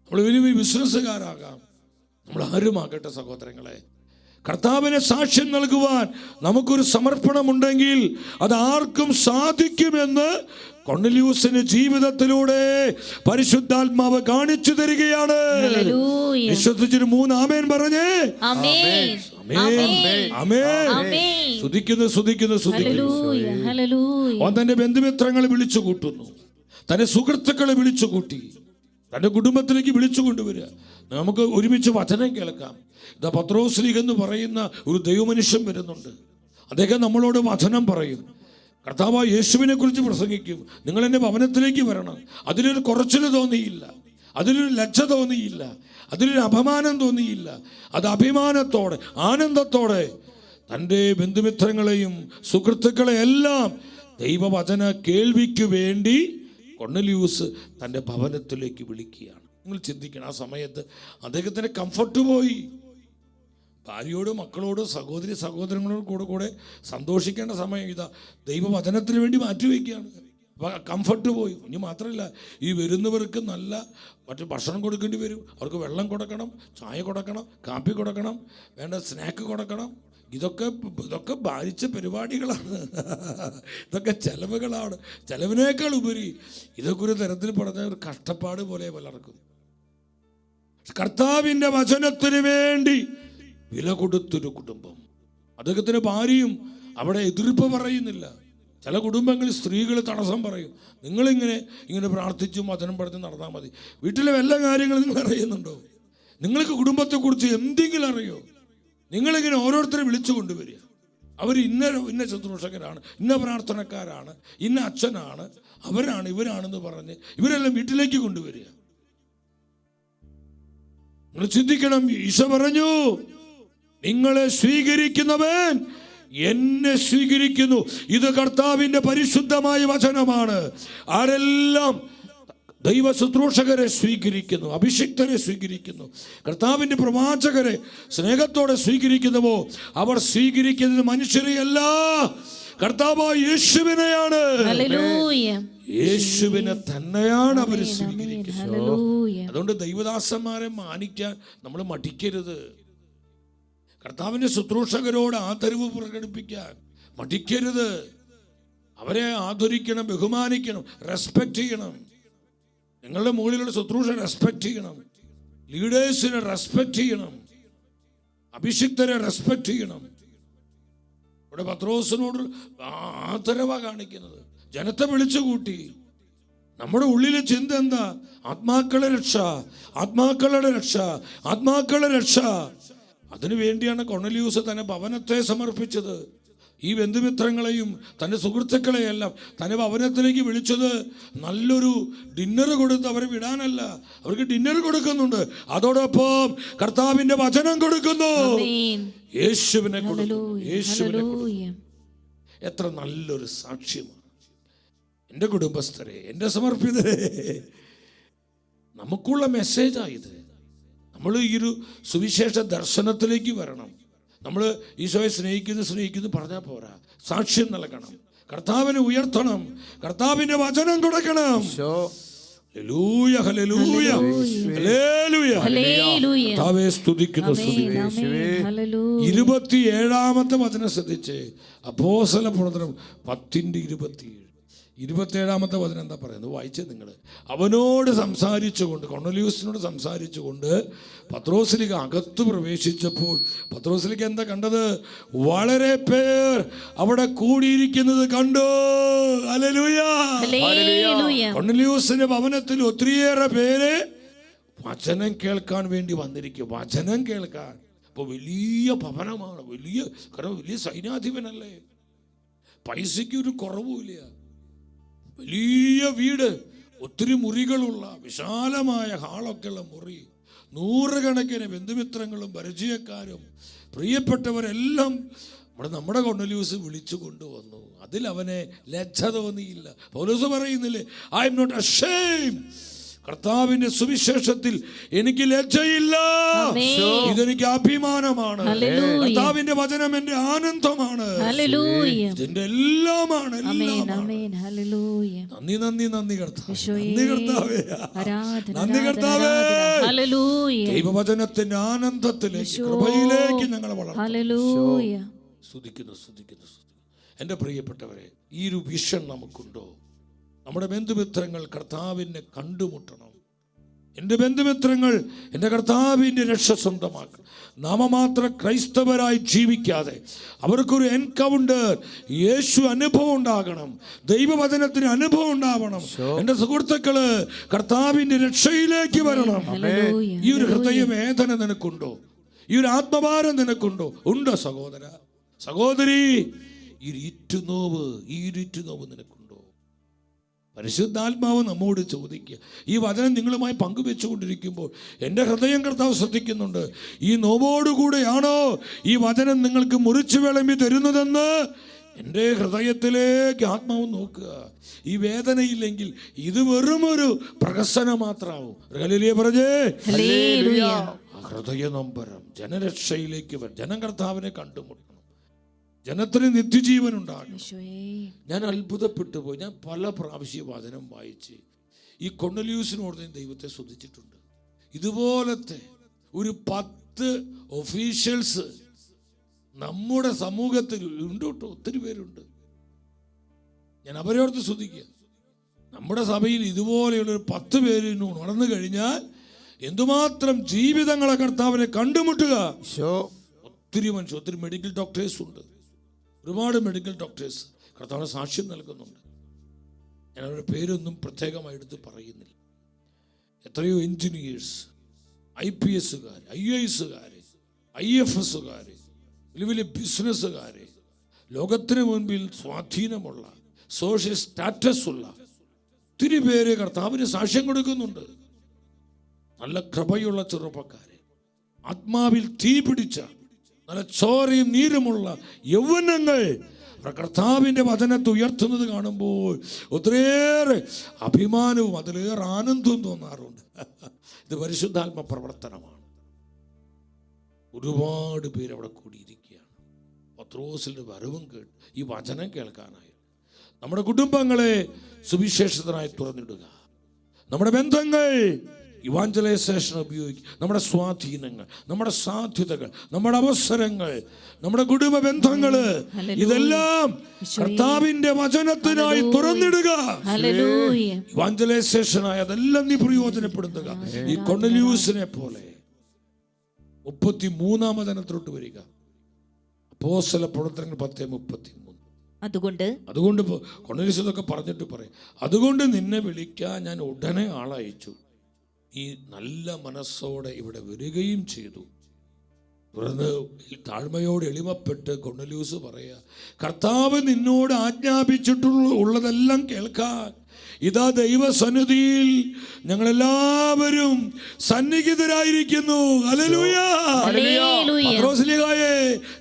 നമ്മൾ വലിയ വലിയ ബിസിനസ്സുകാരാകാം. നമ്മൾ ആരുമാകട്ടെ സഹോദരങ്ങളെ, കർത്താവിനെ സാക്ഷ്യം നൽകുവാൻ നമുക്കൊരു സമർപ്പണമുണ്ടെങ്കിൽ അത് ആർക്കും സാധിക്കുമെന്ന് കൊർന്നേലിയൂസിന്റെ ജീവിതത്തിലൂടെ പരിശുദ്ധാത്മാവ് കാണിച്ചു തരികയാണ്. ഹല്ലേലൂയ. വിശ്വസിച്ചൊരു 3 ആമേൻ പറഞ്ഞേ. ആമേൻ. ആമേൻ. സ്തുതിക്കുന്നു. ഹല്ലേലൂയ. ഹല്ലേലൂയ. അവൻ തന്റെ ബന്ധുമിത്രങ്ങളെ വിളിച്ചു കൂട്ടുന്നു, തന്റെ സുഹൃത്തുക്കളെ വിളിച്ചു കൂട്ടി, തന്റെ കുടുംബത്തിലേക്ക് വിളിച്ചു കൊണ്ടുവരിക. നമുക്ക് ഒരുമിച്ച് വചനം കേൾക്കാം. ഇതാ പത്രോസ്ലീഹ എന്ന് പറയുന്ന ഒരു ദൈവമനുഷ്യൻ വരുന്നുണ്ട്. അദ്ദേഹം നമ്മളോട് വചനം പറയും. കർത്താവായ യേശുവിനെ കുറിച്ച് പ്രസംഗിക്കും. നിങ്ങൾ എൻ്റെ ഭവനത്തിലേക്ക് വരണം. അതിലൊരു കുറച്ചിൽ തോന്നിയില്ല, അതിലൊരു ലജ്ജ തോന്നിയില്ല, അതിലൊരു അപമാനം തോന്നിയില്ല. അത് അഭിമാനത്തോടെ ആനന്ദത്തോടെ തൻ്റെ ബന്ധുമിത്രങ്ങളെയും സുഹൃത്തുക്കളെയെല്ലാം ദൈവവചന കേൾവിക്ക് വേണ്ടി കൊർന്നേലിയൂസ് തൻ്റെ ഭവനത്തിലേക്ക് വിളിക്കുകയാണ്. നിങ്ങൾ ചിന്തിക്കണം, ആ സമയത്ത് അദ്ദേഹത്തിൻ്റെ കംഫർട്ട് പോയി. ഭാര്യയോടും മക്കളോടും സഹോദരി സഹോദരങ്ങളോടും കൂടെ സന്തോഷിക്കേണ്ട സമയം ഇതാ ദൈവവചനത്തിന് വേണ്ടി മാറ്റിവെക്കുകയാണ്. അപ്പോൾ കംഫർട്ട് പോയി. ഇനി മാത്രമല്ല, ഈ വരുന്നവർക്ക് നല്ല മറ്റു ഭക്ഷണം കൊടുക്കേണ്ടി വരും. അവർക്ക് വെള്ളം കൊടുക്കണം, ചായ കൊടുക്കണം, കാപ്പി കൊടുക്കണം, വേണ്ട സ്നാക്ക് കൊടുക്കണം. ഇതൊക്കെ ഭാരിച്ച പരിപാടികളാണ്. ഇതൊക്കെ ചെലവുകളാണ്. ചെലവിനേക്കാൾ ഉപരി ഇതൊക്കെ ഒരു തരത്തിൽ പറഞ്ഞ ഒരു കഷ്ടപ്പാട് പോലെ പലർക്കും. കർത്താവിൻ്റെ വചനത്തിന് വേണ്ടി വില കൊടുത്തൊരു കുടുംബം. അദ്ദേഹത്തിൻ്റെ ഭാര്യയും അവിടെ എതിർപ്പ് പറയുന്നില്ല. ചില കുടുംബങ്ങളിൽ സ്ത്രീകൾ തടസ്സം പറയും. നിങ്ങളിങ്ങനെ പ്രാർത്ഥിച്ചും വചനം പഠിച്ച് നടന്നാൽ മതി. വീട്ടിലെ എല്ലാ കാര്യങ്ങളും നിങ്ങൾ അറിയുന്നുണ്ടോ? നിങ്ങൾക്ക് കുടുംബത്തെക്കുറിച്ച് എന്തെങ്കിലും അറിയോ? നിങ്ങളിങ്ങനെ ഓരോരുത്തരെ വിളിച്ചു കൊണ്ടുവരിക. അവർ ഇന്ന ശുശ്രൂഷകരാണ്, ഇന്ന പ്രാർത്ഥനക്കാരാണ്, ഇന്ന അച്ഛനാണ്, അവരാണ്, ഇവരാണെന്ന് പറഞ്ഞ് ഇവരെല്ലാം വീട്ടിലേക്ക് കൊണ്ടുവരിക. നിങ്ങൾ ചിന്തിക്കണം. ഈശോ പറഞ്ഞു, നിങ്ങളെ സ്വീകരിക്കുന്നവൻ എന്നെ സ്വീകരിക്കുന്നു. ഇത് കർത്താവിൻ്റെ പരിശുദ്ധമായ വചനമാണ്. ആരെല്ലാം ദൈവ ശുശ്രൂഷകരെ സ്വീകരിക്കുന്നു, അഭിഷിക്തരെ സ്വീകരിക്കുന്നു, കർത്താവിൻ്റെ പ്രവാചകരെ സ്നേഹത്തോടെ സ്വീകരിക്കുന്നുവോ അവർ സ്വീകരിക്കുന്നത് മനുഷ്യരെയല്ല, കർത്താവായ യേശുവിനെയാണ്. യേശുവിനെ തന്നെയാണ് അവർ സ്വീകരിക്കുന്നത്. അതുകൊണ്ട് ദൈവദാസന്മാരെ മാനിക്കാൻ നമ്മൾ മടിക്കരുത്. കർത്താവിൻ്റെ ശുശ്രൂഷകരോട് ആദരവ് പ്രകടിപ്പിക്കാൻ മടിക്കരുത്. അവരെ ആദരിക്കണം, ബഹുമാനിക്കണം, റെസ്പെക്റ്റ് ചെയ്യണം. നിങ്ങളുടെ മുകളിലുള്ള ശുശ്രൂഷ റെസ്പെക്റ്റ് ചെയ്യണം, ലീഡേഴ്സിനെ റെസ്പെക്റ്റ് ചെയ്യണം, അഭിഷിക്തരെ റെസ്പെക്റ്റ് ചെയ്യണം. ഇവിടെ പത്രോസിനോട് ആദരവാ കാണിക്കുന്നത്. ജനത്തെ വിളിച്ചു കൂട്ടി. നമ്മുടെ ഉള്ളിലെ ചിന്ത എന്താ? ആത്മാക്കളെ രക്ഷ, ആത്മാക്കളുടെ രക്ഷ, ആത്മാക്കളുടെ രക്ഷ. അതിനു വേണ്ടിയാണ് കൊർന്നേലിയൂസ് തന്റെ ഭവനത്തെ സമർപ്പിച്ചത്. ഈ ബന്ധുമിത്രങ്ങളെയും തൻ്റെ സുഹൃത്തുക്കളെയെല്ലാം തൻ്റെ ഭവനത്തിലേക്ക് വിളിച്ചത് നല്ലൊരു ഡിന്നർ കൊടുത്ത് അവരെ വിടാനല്ല. അവർക്ക് ഡിന്നർ കൊടുക്കുന്നുണ്ട്, അതോടൊപ്പം കർത്താവിൻ്റെ വചനം കൊടുക്കുന്നു, യേശുവിനെ കൊടുക്കുന്നു. എത്ര നല്ലൊരു സാക്ഷ്യമാണ്. എൻ്റെ കുടുംബസ്ഥരെ, എൻ്റെ സമർപ്പിതരെ, നമുക്കുള്ള മെസ്സേജായത്. നമ്മൾ ഈ ഒരു സുവിശേഷ ദർശനത്തിലേക്ക് വരണം. നമ്മൾ ഈശോയെ സ്നേഹിക്കുന്നു പറഞ്ഞാൽ പോരാ, സാക്ഷ്യം നൽകണം, കർത്താവിനെ ഉയർത്തണം, കർത്താവിന്റെ വചനം കൊടുക്കണം. Hallelujah, hallelujah, hallelujah. കർത്താവേ സ്തുതിക്കുന്നു. 27-ാമത്തെ വചനം ശ്രദ്ധിച്ച്. അപ്പോസ്തല പ്രവർത്തനം 10:27. 27-ാമത്തെ വചനം എന്താ പറയുന്നത്? വായിച്ചേ നിങ്ങൾ. അവനോട് സംസാരിച്ചുകൊണ്ട്, കൊർന്നേലിയൂസിനോട് സംസാരിച്ചുകൊണ്ട് പത്രോസിലേക്ക് അകത്ത് പ്രവേശിച്ചപ്പോൾ പത്രോസിലേക്ക് എന്താ കണ്ടത്? വളരെ പേർ അവിടെ കൂടിയിരിക്കുന്നത് കണ്ടു. ഹല്ലേലൂയ. കൊർന്നേലിയൂസിന്റെ ഭവനത്തിൽ ഒത്തിരിയേറെ പേര് വചനം കേൾക്കാൻ വേണ്ടി വന്നിരിക്കും. വചനം കേൾക്കാൻ. ഇപ്പോൾ വലിയ ഭവനമാണ്, വലിയ സൈന്യാധിപനല്ലേ, പൈസയ്ക്ക് ഒരു കുറവുമില്ല. വലിയ വീട്, ഒത്തിരി മുറികളുള്ള വിശാലമായ ഹാളൊക്കെയുള്ള മുറി, 100 കണക്കിന് ബന്ധുമിത്രങ്ങളും പരിചയക്കാരും പ്രിയപ്പെട്ടവരെല്ലാം നമ്മുടെ കൊർന്നേലിയൂസ് വിളിച്ചു കൊണ്ടുവന്നു. അതിൽ അവനെ ലജ്ജ തോന്നിയില്ല. പൗലോസ് പറയുന്നില്ലേ, ഐ എം നോട്ട് അഷെയിംഡ് കർത്താവിന്റെ സുവിശേഷത്തിൽ എനിക്ക് ലജ്ജയില്ല, ആമേൻ. ഇതെനിക്ക് അഭിമാനമാണ്. ഹല്ലേലൂയ. കർത്താവിന്റെ വചനം എന്റെ ആനന്ദമാണ്, ഹല്ലേലൂയ. ഇതിന്റെ എല്ലാമാണ്. ആമേൻ. ആമേൻ. ഹല്ലേലൂയ. നന്ദി നന്ദി നന്ദി കർത്താവേ, യേശുവേ. നന്ദി കർത്താവേ, ആരാധന, നന്ദി ആരാധന, കർത്താവേ. ആരാധന. ഹല്ലേലൂയ. ദൈവവചനത്തിന്റെ ആനന്ദത്തിലേക്ക്, യേശോ. കൃപയിലേക്ക് ഞങ്ങളെ വളർത്തും. ഹല്ലേലൂയ. സ്തുതിക്കുന്നു, സ്തുതിക്കുന്നു, സ്തുതിക്കുന്നു. എൻ്റെ പ്രിയപ്പെട്ടവരെ, ഈ ഒരു വിഷൻ നമുക്കുണ്ടോ? നമ്മുടെ ബന്ധുമിത്രങ്ങൾ കർത്താവിനെ കണ്ടുമുട്ടണം. എൻ്റെ ബന്ധുമിത്രങ്ങൾ എൻ്റെ കർത്താവിൻ്റെ രക്ഷ സ്വന്തമാക്കണം. നാമമാത്ര ക്രൈസ്തവരായി ജീവിക്കാതെ അവർക്കൊരു എൻകൗണ്ടർ, യേശു അനുഭവം ഉണ്ടാകണം, ദൈവവചനത്തിന് അനുഭവം ഉണ്ടാവണം. എൻ്റെ സുഹൃത്തുക്കള് കർത്താവിൻ്റെ രക്ഷയിലേക്ക് വരണം. ഹല്ലേലൂയ. ഈ ഒരു ഹൃദയവേദന നിനക്കുണ്ടോ? ഈ ഒരു ആത്മഭാരം നിനക്കുണ്ടോ? ഉണ്ടോ സഹോദര, സഹോദരി? ഈ ഇരുട്ടുനോവ് നിനക്കുണ്ടോ? പരിശുദ്ധാത്മാവ് നമ്മോട് ചോദിക്കുക. ഈ വചനം നിങ്ങളുമായി പങ്കുവെച്ചുകൊണ്ടിരിക്കുമ്പോൾ എൻ്റെ ഹൃദയം കർത്താവ് ശ്രദ്ധിക്കുന്നുണ്ട്. ഈ നോവോടുകൂടെയാണോ ഈ വചനം നിങ്ങൾക്ക് മുറിച്ചു വിളമ്പി തരുന്നതെന്ന് എൻ്റെ ഹൃദയത്തിലേക്ക് ആത്മാവ് നോക്കുക. ഈ വേദനയില്ലെങ്കിൽ ഇത് വെറുമൊരു പ്രഹസനം മാത്രമാവും. ഹല്ലേലൂയ പറഞ്ഞേ. ഹല്ലേലൂയ. ഹൃദയ നൊമ്പരം, ജനരക്ഷയിലേക്ക് വരും. ജനം കർത്താവിനെ കണ്ടുമുട്ടണം, ജനത്തിന് നിത്യജീവൻ ഉണ്ടാകും. യേശുവേ. ഞാൻ അത്ഭുതപ്പെട്ടു പോയി. ഞാൻ പല പ്രാവശ്യം വചനം വായിച്ച് ഈ കൊർന്നേലിയൂസിനോട് ഞാൻ ദൈവത്തെ സ്തുതിച്ചിട്ടുണ്ട്. ഇതുപോലത്തെ ഒരു 10 ഒഫീഷ്യൽസ് നമ്മുടെ സമൂഹത്തിൽ ഉണ്ട് കേട്ടോ, ഒത്തിരി പേരുണ്ട്. ഞാൻ അവരോട് സ്തുതിക്കുക. നമ്മുടെ സഭയിൽ ഇതുപോലെയുള്ളൊരു 10 പേര് ഉണർന്നു കഴിഞ്ഞാൽ എന്തുമാത്രം ജീവിതങ്ങളെ കർത്താവിനെ കണ്ടുമുട്ടുക. ഒത്തിരി മനുഷ്യർ, ഒത്തിരി മെഡിക്കൽ ഡോക്ടേഴ്സ് ഉണ്ട്, ഒരുപാട് മെഡിക്കൽ ഡോക്ടേഴ്സ് കർത്താവിന് സാക്ഷ്യം നൽകുന്നുണ്ട്. ഞാൻ അവരുടെ പേരൊന്നും പ്രത്യേകമായി എടുത്ത് പറയുന്നില്ല. എത്രയോ എൻജിനീയേഴ്സ്, IPSകാർ, IASകാർ, IFSകാർ, വലിയ വലിയ ബിസിനസ്സുകാർ, ലോകത്തിന് മുൻപിൽ സ്വാധീനമുള്ള, സോഷ്യൽ സ്റ്റാറ്റസ് ഉള്ള ഒത്തിരി പേര് കർത്താവിന് സാക്ഷ്യം കൊടുക്കുന്നുണ്ട്. നല്ല കൃപയുള്ള ചെറുപ്പക്കാരെ, ആത്മാവിൽ തീ പിടിച്ച നല്ല ചോരയും നീരുമുള്ള യൗവനങ്ങൾ കർത്താവിൻ്റെ വചനത്തെ ഉയർത്തുന്നത് കാണുമ്പോൾ ഒത്തിരിയേറെ അഭിമാനവും അതിലേറെ ആനന്ദവും തോന്നാറുണ്ട്. ഇത് പരിശുദ്ധാത്മ പ്രവർത്തനമാണ്. ഒരുപാട് പേര് അവിടെ കൂടിയിരിക്കുകയാണ്. പത്രോസിൻ്റെ വരവും കേട്ട് ഈ വചനം കേൾക്കാനായി നമ്മുടെ കുടുംബങ്ങളെ സുവിശേഷത്തിനായി തുറന്നിടുക. നമ്മുടെ ബന്ധങ്ങൾ ഇവാഞ്ചലൈസേഷൻ ഉപയോഗിക്കുക. നമ്മുടെ സ്വാധീനങ്ങൾ, നമ്മുടെ സാധ്യതകൾ, നമ്മുടെ അവസരങ്ങൾ, നമ്മുടെ കുടുംബ ബന്ധങ്ങൾ, ഇതെല്ലാം കർത്താവിന്റെ വചനത്തിനായി തുറന്നിടുക. ഇവാഞ്ചലൈസേഷനായി അതെല്ലാം നീ പ്രയോജനപ്പെടുത്തുക. ഈ കൊർന്നേലിയൂസിനെ പോലെ 33-ാം വചനത്തിലോട്ട് വരിക. അപ്പോസ്തല പ്രവർത്തനങ്ങൾ 10:33. അതുകൊണ്ട് കൊർന്നേലിയൂസ് ഇതൊക്കെ പറഞ്ഞിട്ട് പറയും, അതുകൊണ്ട് നിന്നെ വിളിക്കാൻ ഞാൻ ഉടനെ ആളയച്ചു, ഈ നല്ല മനസ്സോടെ ഇവിടെ വരികയും ചെയ്തു. തുടർന്ന് താഴ്മയോട് എളിമപ്പെട്ട് കൊർന്നേലിയൂസ് പറയുക, കർത്താവ് നിന്നോട് ആജ്ഞാപിച്ചിട്ടുള്ളതെല്ലാം കേൾക്കാൻ ഇതാ ദൈവസന്നിധിയിൽ ഞങ്ങളെല്ലാവരും സന്നിഹിതരായിരിക്കുന്നു. ഹല്ലേലൂയ. പത്രോസ്ലീഹായെ,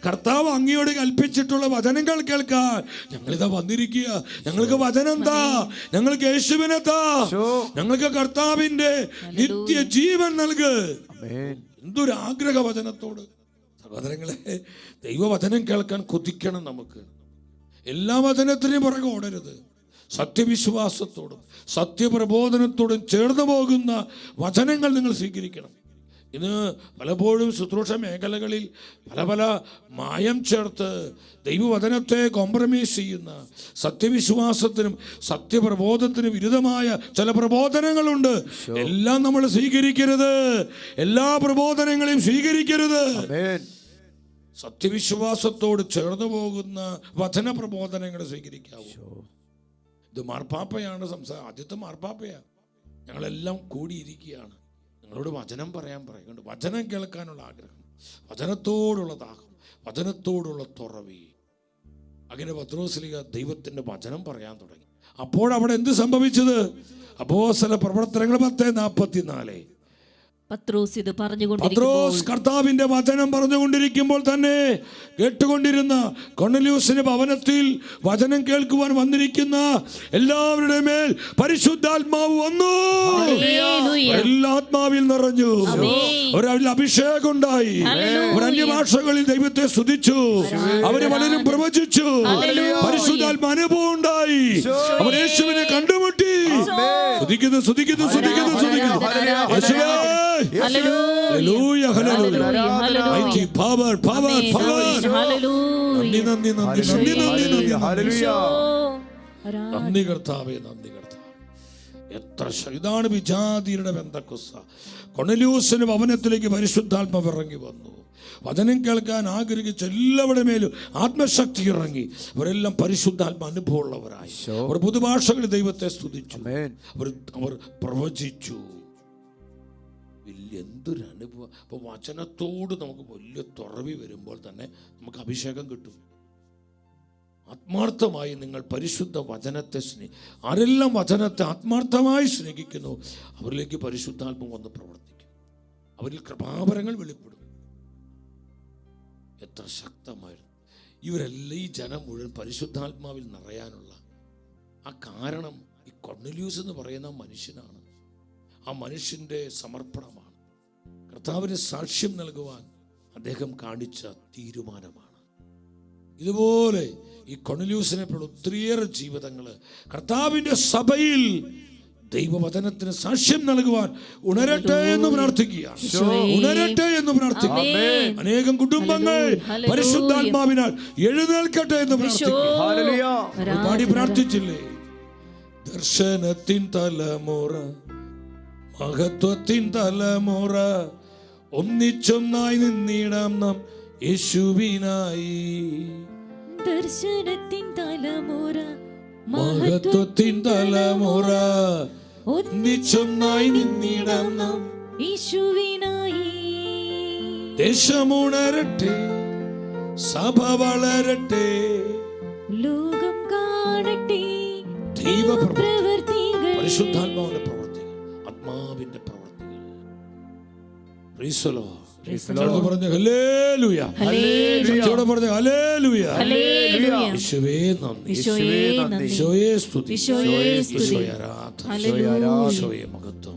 കർത്താവ് അങ്ങയോട് കൽപ്പിച്ചിട്ടുള്ള വചനങ്ങൾ കേൾക്കാൻ ഞങ്ങളിതാ വന്നിരിക്കുക. ഞങ്ങൾക്ക് വചനം താ, ഞങ്ങൾക്ക് യേശുവിനെ താ, ഞങ്ങൾക്ക് കർത്താവിന്റെ നിത്യജീവൻ നൽക്. എന്തൊരു ആഗ്രഹ വചനത്തോട്. സഹോദരങ്ങളെ, ദൈവവചനം കേൾക്കാൻ കൊതിക്കണം. നമുക്ക് എല്ലാ വചനത്തിനും പുറകെ ഓടരുത്. സത്യവിശ്വാസത്തോടും സത്യപ്രബോധനത്തോടും ചേർന്ന് പോകുന്ന വചനങ്ങൾ നിങ്ങൾ സ്വീകരിക്കണം. ഇന്ന് പലപ്പോഴും ശുശ്രൂഷ മേഖലകളിൽ പല മായം ചേർത്ത് ദൈവവചനത്തെ കോംപ്രമൈസ് ചെയ്യുന്ന, സത്യവിശ്വാസത്തിനും സത്യപ്രബോധത്തിനും വിരുദ്ധമായ ചില പ്രബോധനങ്ങളുണ്ട്. എല്ലാം നമ്മൾ സ്വീകരിക്കരുത്. എല്ലാ പ്രബോധനങ്ങളെയും സ്വീകരിക്കരുത്. സത്യവിശ്വാസത്തോട് ചേർന്ന് പോകുന്ന വചന പ്രബോധനങ്ങൾ സ്വീകരിക്കാവൂ. ഇത് മാർപ്പാപ്പയാണ് ആദ്യത്തെ മാർപ്പാപ്പയാണ്. ഞങ്ങളെല്ലാം കൂടിയിരിക്കുകയാണ്. നിങ്ങളോട് വചനം പറയാൻ പറയുന്നുണ്ട്. വചനം കേൾക്കാനുള്ള ആഗ്രഹം, വചനത്തോടുള്ള ദാഹം, വചനത്തോടുള്ള തുറവി. അങ്ങനെ പത്രോസ്ലീഹ ദൈവത്തിൻ്റെ വചനം പറയാൻ തുടങ്ങി. അപ്പോഴവിടെ എന്ത് സംഭവിച്ചത്? അപ്പോസ്തല പ്രവർത്തനങ്ങൾ 10:44. പത്രോസ് ഇത് പത്രോസ് കർത്താവിന്റെ വചനം പറഞ്ഞുകൊണ്ടിരിക്കുമ്പോൾ തന്നെ കേട്ടുകൊണ്ടിരുന്ന കൊർന്നേലിയോസിന്റെ ഭവനത്തിൽ വചനം കേൾക്കുവാൻ വന്നിരിക്കുന്ന എല്ലാവരുടെ മേൽ പരിശുദ്ധാത്മാവ് വന്നു. എല്ലാ ആത്മാവിൽ നിറഞ്ഞു. ഒരവിൽ അഭിഷേകം ഉണ്ടായി. ഒരു അന്യഭാഷകളിൽ ദൈവത്തെ സ്തുതിച്ചു. അവര് പലരും പ്രവചിച്ചു. പരിശുദ്ധാത്മ അനുഭവം ഉണ്ടായി. അവർ യേശുവിനെ കണ്ടുമുട്ടി. സ്തുതിക്കുന്നു, സ്തുതിക്കുന്നു, സ്തുതിക്കുന്നു, സ്തുതിക്കുന്നു. യേശുവേ, hallelujah, hallelujah. Mighty power, power, power. നന്ദി, നന്ദി, നന്ദി, നന്ദി, നന്ദി, നന്ദി. നന്ദി കർത്താവേ, നന്ദി കർത്താവേ. എത്ര ഇതാണ് വിജാതിയുടെ പെന്തക്കോസ്ത. കൊർന്നേലിയോസിന്റെ ഭവനത്തിലേക്ക് പരിശുദ്ധാത്മാവ് ഇറങ്ങി വന്നു. വചനം കേൾക്കാൻ ആഗ്രഹിച്ച എല്ലാവരുടെ മേലും ആത്മശക്തി ഇറങ്ങി. അവരെല്ലാം പരിശുദ്ധാത്മ അനുഭവമുള്ളവരായി. അവർ പുതുഭാഷകളിൽ ദൈവത്തെ സ്തുതിച്ചു. അവർ പ്രവചിച്ചു. വലിയ എന്തൊരു അനുഭവം. അപ്പോൾ വചനത്തോട് നമുക്ക് വലിയ തുറവി വരുമ്പോൾ തന്നെ നമുക്ക് അഭിഷേകം കിട്ടും. ആത്മാർത്ഥമായി നിങ്ങൾ പരിശുദ്ധ വചനത്തെ ആരെല്ലാം വചനത്തെ ആത്മാർത്ഥമായി സ്നേഹിക്കുന്നു അവരിലേക്ക് പരിശുദ്ധാത്മം വന്ന് പ്രവർത്തിക്കും. അവരിൽ കൃപാവരങ്ങൾ വെളിപ്പെടും. എത്ര ശക്തമായിരുന്നു. ഇവരെല്ലാം ഈ ജനം മുഴുവൻ പരിശുദ്ധാത്മാവിൽ നിറയാനുള്ള ആ കാരണം ഈ കൊർന്നേലിയോസ് എന്ന് പറയുന്ന മനുഷ്യനാണ്. ആ മനുഷ്യൻ്റെ സമർപ്പണമാണ്. കർത്താവിന് സാക്ഷ്യം നൽകുവാൻ അദ്ദേഹം കാണിച്ച തീരുമാനമാണ്. ഇതുപോലെ ഈ കൊർന്നേലിയോസിനെ പോലെ ഒത്തിരിയേറെ ജീവിതങ്ങൾ കർത്താവിൻ്റെ സഭയിൽ ദൈവവചനത്തിന് സാക്ഷ്യം നൽകുവാൻ ഉണരട്ടെ എന്ന് പ്രാർത്ഥിക്കുക. ഉണരട്ടെ എന്ന് പ്രാർത്ഥിക്കുക. അനേകം കുടുംബങ്ങൾ പരിശുദ്ധാത്മാവിനാൽ എഴുന്നേൽക്കട്ടെ എന്ന് പ്രാർത്ഥിക്കുക. പാടി പ്രാർത്ഥിച്ചില്ലേ? ദർശനത്തിൻ തലമുറ, മഹത്വത്തിൻ തലമുറ, ഒന്നിച്ചൊന്നായി നിന്നിടാം നാം യേശുവിനായി. ദർശനത്തിൻ തലമുറ, മഹത്വത്തിൻ തലമുറ, ഒന്നിച്ചൊന്നായി നിന്നിടാം നാം യേശുവിനായി. ദേശമുണരട്ടെ, സഭ വളരട്ടെ, ലോകം കാണട്ടെ ദൈവപ്രവൃത്തികൾ, പരിശുദ്ധാത്മാവിന്റെ പ്രവൃത്തികൾ, ആത്മാവിന്റെ പ്രവൃത്തികൾ. Praise the Lord. പറഞ്ഞ ഹല്ലേലൂയ, ഹല്ലേലൂയ, പറഞ്ഞ ഹല്ലേലൂയ. യേശുവേ നന്ദി, യേശുവേ സ്തുതി, യേശുവേ ആരാധന, യേശുവേ മഹത്വം.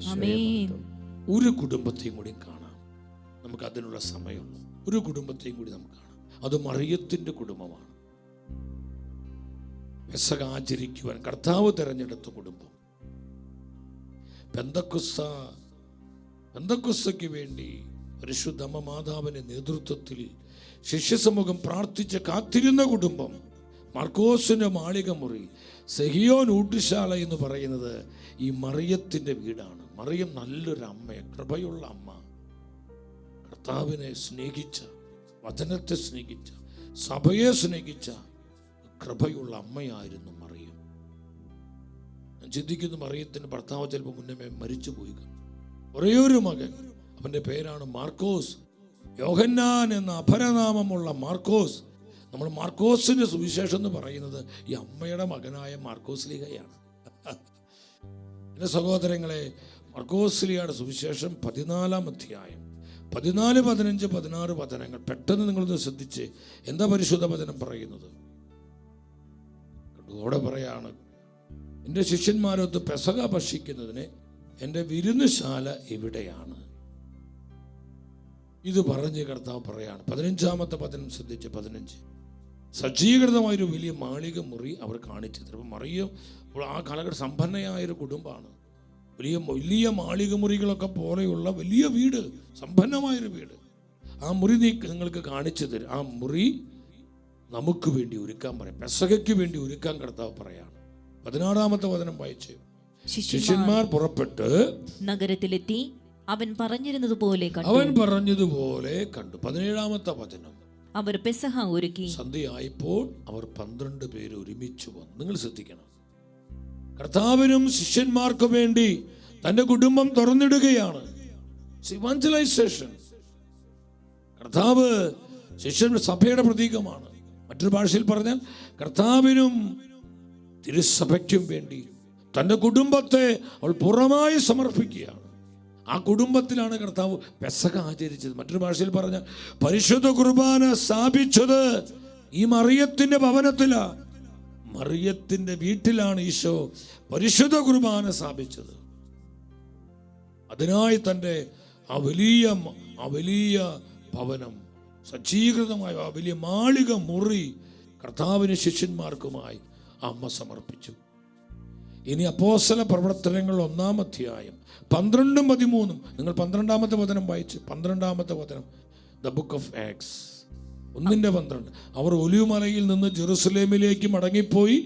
ഒരു കുടുംബത്തെയും കൂടി കാണാം. നമുക്ക് അതിനുള്ള സമയമുള്ളൂ. ഒരു കുടുംബത്തെയും കൂടി നമുക്ക് കാണാം. അത് മറിയത്തിന്റെ കുടുംബമാണ്. പെസഹ ആചരിക്കുവാൻ കർത്താവ് തെരഞ്ഞെടുത്ത കുടുംബം. പെന്തക്കോസ്തയ്ക്ക് വേണ്ടി പരിശുദ്ധ അമ്മ മാതാവിന്റെ നേതൃത്വത്തിൽ ശിഷ്യസമൂഹം പ്രാർത്ഥിച്ച് കാത്തിരുന്ന കുടുംബം. മാർക്കോസിന്റെ മാളിക മുറി, സെഹിയോൻ ഊട്ടുശാല എന്ന് പറയുന്നത് ഈ മറിയത്തിന്റെ വീടാണ്. മറിയം നല്ലൊരു അമ്മ, കൃപയുള്ള അമ്മ, കർത്താവിനെ സ്നേഹിച്ച, വചനത്തെ സ്നേഹിച്ച, സഭയെ സ്നേഹിച്ച കൃപയുള്ള അമ്മയായിരുന്നു മറിയം. ഞാൻ ചിന്തിക്കുന്നു, മറിയത്തിന് ഭർത്താവ് ചിലപ്പോൾ മുന്നേ മരിച്ചു പോയി. ഒരേയൊരു മകൻ, അവൻ്റെ പേരാണ് മാർക്കോസ്. യോഹന്നാൻ എന്ന അപരനാമമുള്ള മാർക്കോസ്. നമ്മൾ മാർക്കോസിന്റെ സുവിശേഷം എന്ന് പറയുന്നത് ഈ അമ്മയുടെ മകനായ മാർക്കോസ് ലീഗയാണ്. എൻ്റെ സഹോദരങ്ങളെ, മാർക്കോസ് ലീഗയുടെ സുവിശേഷം 14-ാം അധ്യായം 14, 15, 16 വചനങ്ങൾ പെട്ടെന്ന് നിങ്ങളൊന്ന് ശ്രദ്ധിച്ച്. എന്താ പരിശുദ്ധ വചനം പറയുന്നത്? അവിടെ പറയാണ്, എൻ്റെ ശിഷ്യന്മാരൊത്ത് പെസഹ ഭക്ഷിക്കുന്നതിന് എൻ്റെ വിരുന്നുശാല എവിടെയാണ്? ഇത് പറഞ്ഞ് കർത്താവ് പറയാണ്. 15-ാമത്തെ വചനം ശ്രദ്ധിച്ച്. 15 സജ്ജീകൃതമായൊരു വലിയ മാളിക മുറി അവർ കാണിച്ചു തരും. മറിയം ആ കാലഘട്ടം സമ്പന്നയായൊരു കുടുംബമാണ്. വലിയ വലിയ മാളിക മുറികളൊക്കെ പോലെയുള്ള വലിയ വീട്, സമ്പന്നമായൊരു വീട്. ആ മുറി നിങ്ങൾക്ക് കാണിച്ചു തരും. ആ മുറി നമുക്ക് വേണ്ടി ഒരുക്കാൻ പറയും. പെസഹയ്ക്ക് വേണ്ടി ഒരുക്കാൻ കർത്താവ് പറയാണ്. 16-ാമത്തെ വചനം വായിച്ച്. ശിഷ്യന്മാർ പുറപ്പെട്ട് നഗരത്തിലെത്തി അവൻ പറഞ്ഞിരുന്നതുപോലെ കണ്ടു. 17-ാമത്തെ വചനം. അവർ പെസഹ ഒരുക്കി. സന്ധ്യയായപ്പോൾ അവർ 12 പേര് ഒരുമിച്ച് വന്നു. നിങ്ങൾ ശ്രദ്ധിക്കണം, കർത്താവിനും ശിഷ്യന്മാർക്കും വേണ്ടി തന്റെ കുടുംബം തുറന്നിടുകയാണ്. ഇവാഞ്ചലൈസേഷൻ. കർത്താവ് ശിഷ്യൻ സഭയുടെ പ്രതീകമാണ്. മറ്റൊരു ഭാഷയിൽ പറഞ്ഞാൽ കർത്താവിനും തിരുസഭയ്ക്കും വേണ്ടി തൻ്റെ കുടുംബത്തെ അവൾ പൂർണ്ണമായി സമർപ്പിക്കുകയാണ്. ആ കുടുംബത്തിലാണ് കർത്താവ് പെസഹ ആചരിച്ചത്. മറ്റൊരു ഭാഷയിൽ പറഞ്ഞ പരിശുദ്ധ കുർബാന സ്ഥാപിച്ചത് ഈ മറിയത്തിന്റെ ഭവനത്തിലാണ്. മറിയത്തിന്റെ വീട്ടിലാണ് ഈശോ പരിശുദ്ധ കുർബാന സ്ഥാപിച്ചത്. അതിനായി തൻ്റെ ആ വലിയ ഭവനം, സജ്ജീകൃതമായ ആ വലിയ മാളിക മുറി കർത്താവിന് ശിഷ്യന്മാർക്കുമായി അമ്മ സമർപ്പിച്ചു. ഇനി അപ്പോസ്തല പ്രവർത്തനങ്ങൾ 1-ാം അധ്യായം 12-13 നിങ്ങൾ 12-ാമത്തെ വചനം വായിച്ച്. 12-ാമത്തെ വചനം, ദ ബുക്ക് ഓഫ് ആക്ട്സ് 1:12. അവർ ഒലിവുമലയിൽ നിന്ന് ജെറുസലേമിലേക്ക് മടങ്ങിപ്പോയി.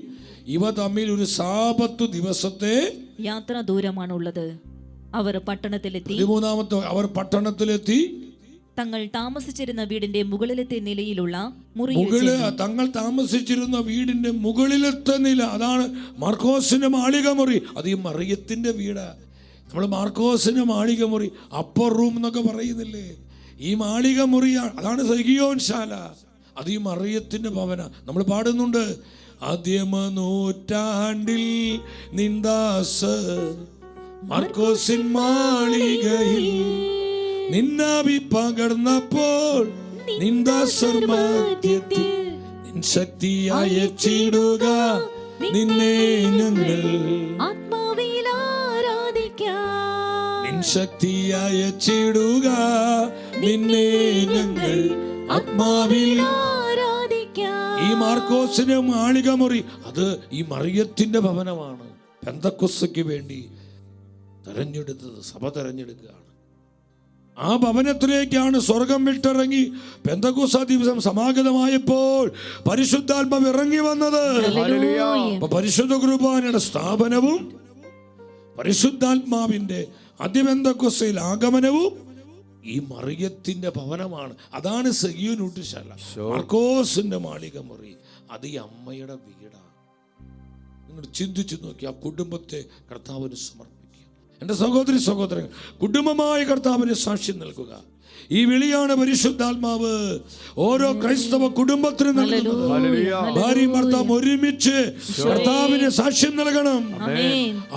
ഇവ തമ്മിൽ ഒരു സാബത്ത് ദിവസത്തെ യാത്ര ദൂരമാണുള്ളത്. അവർ പട്ടണത്തിലെത്തി. 13-ാമത്തെ, അവർ പട്ടണത്തിലെത്തി. തങ്ങൾ താമസിച്ചിരുന്ന വീടിന്റെ മുകളിലത്തെ നിലയിലുള്ള തങ്ങൾ താമസിച്ചിരുന്ന വീടിന്റെ മുകളിലത്തെ നില, അതാണ് മാർക്കോസിന്റെ മാളിക മുറി. അത് ഈ മറിയത്തിന്റെ വീടാ. നമ്മൾ മാർക്കോസിന്റെ മാളിക മുറി, അപ്പർ റൂം എന്നൊക്കെ പറയുന്നില്ലേ, ഈ മാളിക മുറിയാണ്. അതാണ് സഗിയോൻ ശാല. അത് ഈ മറിയത്തിന്റെ ഭവന. നമ്മൾ പാടുന്നുണ്ട്, ആദ്യമ നൂറ്റാണ്ടിൽ നിന്ദാസ് മാർക്കോസിൻ മാളികയിൽ നിന്നാവി പകർന്നപ്പോൾ നിന്ദാസർ മധ്യത്തിൽ നിൻ ശക്തി അയച്ചിടുക നിന്നെ ഞങ്ങൾ ആത്മാവിൽ ആരാധിക്കാം. നിൻ ശക്തി അയച്ചിടുക നിന്നെ ഞങ്ങൾ ആത്മാവിൽ ആരാധിക്കാം. ഈ മാർക്കോസിന്റെ മാളിക മുറി അത് ഈ മറിയത്തിന്റെ ഭവനമാണ്. പെന്തക്കോസ്തയ്ക്ക് വേണ്ടി തെരഞ്ഞെടുത്തത് സഭ തെരഞ്ഞെടുക്കുകയാണ്. ആ ഭവനത്തിലേക്കാണ് സ്വർഗം വിട്ടിറങ്ങി പെന്തക്കോസ്ത ദിവസം സമാഗതമായപ്പോൾ പരിശുദ്ധാത്മാവ് ഇറങ്ങി വന്നത്. പരിശുദ്ധ കുർബാനയുടെ സ്ഥാപനവും പരിശുദ്ധാത്മാവിന്റെ അതിപെന്തക്കോസ്തയിൽ ആഗമനവും ഈ മറിയത്തിന്റെ ഭവനമാണ്. അതാണ് സഗിയോൻ ഊട്ടുശാല, മാർക്കോസിന്റെ മാളിക മുറി. അത് ഈ അമ്മയുടെ വീടാണ്. നിങ്ങൾ ചിന്തിച്ചു നോക്കി, ആ കുടുംബത്തെ കർത്താവിന് സമർപ്പിക്കുക. എൻ്റെ സഹോദരി സഹോദരങ്ങൾ, കുടുംബമായ കർത്താവിന് സാക്ഷ്യം നൽകുക. ഈ വിളിയാണ് പരിശുദ്ധാത്മാവ് ഓരോ ക്രൈസ്തവ കുടുംബത്തിനും നൽകുന്നത്. ഭാര്യയും ഭർത്താവും ഒരുമിച്ച് കർത്താവിന് സാക്ഷ്യം നൽകണം.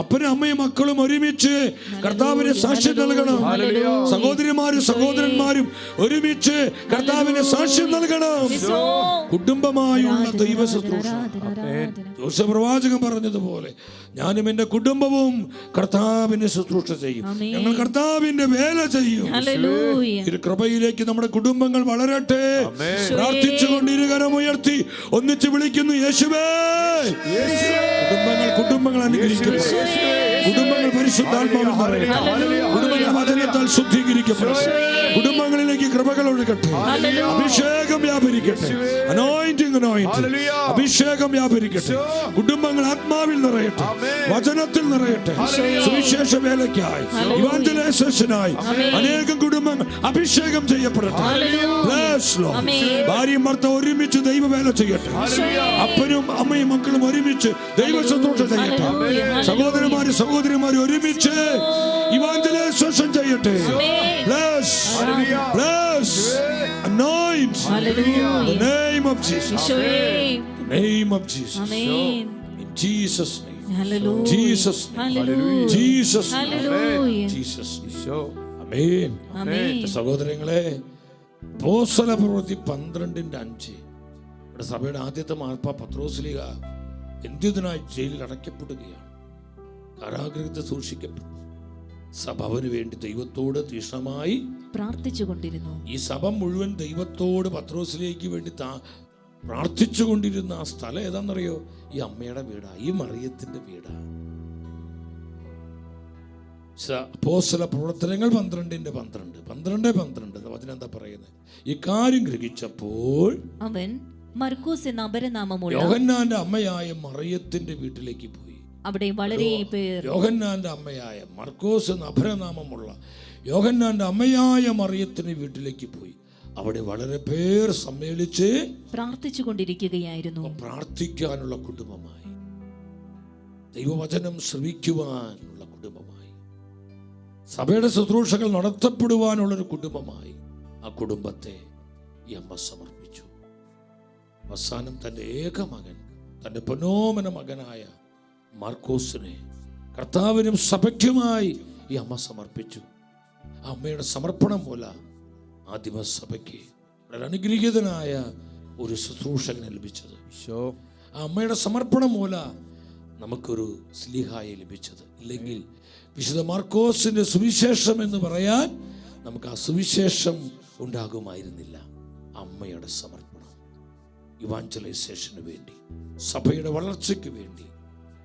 അപ്പനും അമ്മയും മക്കളും ഒരുമിച്ച് കർത്താവിന് സാക്ഷ്യം നൽകണം. സഹോദരിമാരും സഹോദരന്മാരും ഒരുമിച്ച് കർത്താവിന് സാക്ഷ്യം നൽകണം. കുടുംബമായുള്ള ദൈവ ശുശ്രൂഷ. യോശുവ പ്രവാചകൻ പറഞ്ഞതുപോലെ ഞാനും എൻ്റെ കുടുംബവും കർത്താവിന് ശുശ്രൂഷ ചെയ്യും. ഞങ്ങൾ കർത്താവിന്റെ വേല ചെയ്യും. ഒരു കൃപയിലേക്ക് നമ്മുടെ കുടുംബങ്ങൾ വളരട്ടെ. പ്രാർത്ഥിച്ചുകൊണ്ട് ഇരുകരമുയർത്തി ഒന്നിച്ച് വിളിക്കുന്നു, യേശുവേ. കുടുംബങ്ങൾ അനുഗ്രഹിക്കട്ടെ. കുടുംബങ്ങൾ പരിശുദ്ധാത്മാവിൽ നിറയട്ടെ. കുടുംബങ്ങൾ വചനത്താൽ ശുദ്ധീകരിക്കപ്പെടട്ടെ. കുടുംബങ്ങളിലേക്ക് കൃപകൾ ഒഴുകട്ടെ. അഭിഷേകം വ്യാപരിക്കട്ടെ. അനോയിന്റിംഗ് അഭിഷേകം വ്യാപരിക്കട്ടെ. കുടുംബങ്ങൾ ആത്മാവിൽ നിറയട്ടെ, വചനത്തിൽ നിറയട്ടെ. സുവിശേഷ വേലയ്ക്കായി, ഇവാഞ്ചലൈസേഷനായി അനേകം കുടുംബങ്ങൾ അഭിഷേകം ചെയ്യപ്പെടട്ടെ. ഭാര്യയും ഭർത്താവും ഒരുമിച്ച് ദൈവവേല ചെയ്യട്ടെ. അപ്പനും അമ്മയും മക്കളും ഒരുമിച്ച് ദൈവ ശുശ്രൂഷ ചെയ്യട്ടെ. സഹോദരന്മാരും സഹോദരിമാരും ഒരുമിച്ച് ഇവാഞ്ചലൈസേഷൻ ചെയ്യട്ടെ. Anoint the name of Jesus. The name of Jesus. In Jesus' name. Hallelujah. Jesus' name. Hallelujah. Jesus' name. Hallelujah. Jesus' name. Amen. Amen. സഹോദരങ്ങളെ, അപ്പോസ്തല പ്രവൃത്തി 12:5 ഇവിടെ സഭയുടെ ആദ്യത്തെ മാർപ്പാപ്പ പത്രോസ്ലീഹ എന്തിനായി ജയിലിൽ അടയ്ക്കപ്പെടുകയാണ്. കാരാഗൃഹത്തിൽ സൂക്ഷിക്കപ്പെട്ടു. സഭ അവന് വേണ്ടി ദൈവത്തോട് തീക്ഷ്ണമായി പ്രാർത്ഥിച്ചുകൊണ്ടിരുന്നു. ഈ സഭ മുഴുവൻ ദൈവത്തോട് പത്രോസിലേക്ക് വേണ്ടി പ്രാർത്ഥിച്ചുകൊണ്ടിരുന്ന ആ സ്ഥലം ഏതാണെന്നറിയോ? ഈ അമ്മയുടെ വീടാ, ഈ മറിയത്തിന്റെ വീടാ. അപ്പോസ്തല പ്രവർത്തനങ്ങൾ 12:12 അതിനെന്താ പറയുന്നത്? ഈ കാര്യം ഗ്രഹിച്ചപ്പോൾ അവൻ മർക്കോസ് എന്ന അപരനാമമുള്ള യോഹന്നാന്റെ അമ്മയായ മറിയത്തിന്റെ വീട്ടിലേക്ക് പോയി. അവിടെ വളരെ പേർ യോഹന്നാന്റെ അമ്മയായ മർക്കോസ് എന്ന അപരനാമമുള്ള യോഹന്നാന്റെ അമ്മയായ മറിയത്തിന്റെ വീട്ടിലേക്ക് പോയി. അവിടെ വളരെ പേർ സമ്മേളിച്ച് പ്രാർത്ഥിച്ചുകൊണ്ടിരിക്കുകയായിരുന്നു. പ്രാർത്ഥിക്കാനുള്ള കുടുംബമായി, ദൈവവചനം ശ്രവിക്കുവാനുള്ള കുടുംബമായി, സഭയുടെ ശുശ്രൂഷകൾ നടത്തപ്പെടുവാനുള്ളൊരു കുടുംബമായി ആ കുടുംബത്തെ ഈ അമ്മ സമർപ്പിച്ചു. അവസാനം തൻ്റെ ഏക മകൻ, തൻ്റെ പൊന്നോമന മകനായ മാർക്കോസിനെ കർത്താവിനും സഭയ്ക്കുമായി ഈ അമ്മ സമർപ്പിച്ചു. ആ അമ്മയുടെ സമർപ്പണം മൂലം ആദിമസഭയ്ക്ക് വളരെ അനുഗ്രഹീതനായ ഒരു ശുശ്രൂഷകനെ ലഭിച്ചത്. ആ അമ്മയുടെ സമർപ്പണം മൂലം നമുക്കൊരു സ്ലീഹായെ ലഭിച്ചത്. ഇല്ലെങ്കിൽ വിശുദ്ധ മാർക്കോസിന്റെ സുവിശേഷം എന്ന് പറയാൻ നമുക്ക് ആ സുവിശേഷം ഉണ്ടാകുമായിരുന്നില്ല. അമ്മയുടെ സമർപ്പണം ഇവാഞ്ചലൈസേഷന് വേണ്ടി, സഭയുടെ വളർച്ചയ്ക്ക് വേണ്ടി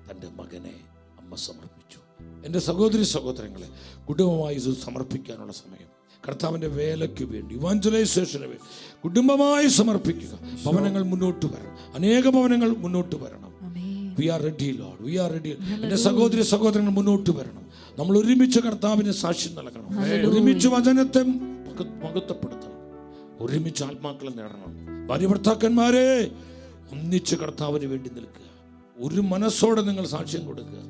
തൻ്റെ മകനെ അമ്മ സമർപ്പിച്ചു. എൻ്റെ സഹോദരി സഹോദരങ്ങളെ, കുടുംബമായി ഇത് സമർപ്പിക്കാനുള്ള സമയം. കർത്താവിൻ്റെ വേലയ്ക്ക് വേണ്ടി, ഇവാഞ്ചലൈസേഷന് വേണ്ടി കുടുംബമായി സമർപ്പിക്കുക. ഭവനങ്ങൾ മുന്നോട്ട് വരണം, അനേക ഭവനങ്ങൾ മുന്നോട്ട് വരണം. We are ready, Lord. We are ready. എൻ്റെ സഹോദരി സഹോദരങ്ങൾ മുന്നോട്ട് വരണം. നമ്മൾ ഒരുമിച്ച് കർത്താവിന് സാക്ഷ്യം നൽകണം. ഒരുമിച്ച് വചനത്തെ മഹത്വപ്പെടുത്തണം. ഒരുമിച്ച് ആത്മാക്കളെ നേടണം. ഭാര്യ ഭർത്താക്കന്മാരെ, ഒന്നിച്ച് കർത്താവിന് വേണ്ടി നിൽക്കുക. ഒരു മനസ്സോടെ നിങ്ങൾ സാക്ഷ്യം കൊടുക്കുക.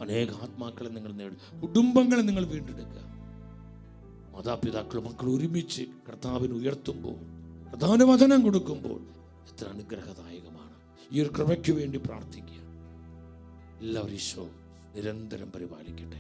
അനേക ആത്മാക്കളെ നിങ്ങൾ നേടും. കുടുംബങ്ങളെ നിങ്ങൾ വീണ്ടെടുക്കുക. മാതാപിതാക്കളും മക്കളും ഒരുമിച്ച് കർത്താവിന് ഉയർത്തുമ്പോൾ, കർത്താവിന് വചനം കൊടുക്കുമ്പോൾ എത്ര അനുഗ്രഹദായകമാണ്. ഈ ഒരു കൃപയ്ക്ക് വേണ്ടി പ്രാർത്ഥിക്കുക. എല്ലാവരും ഈശോ നിരന്തരം പരിപാലിക്കട്ടെ.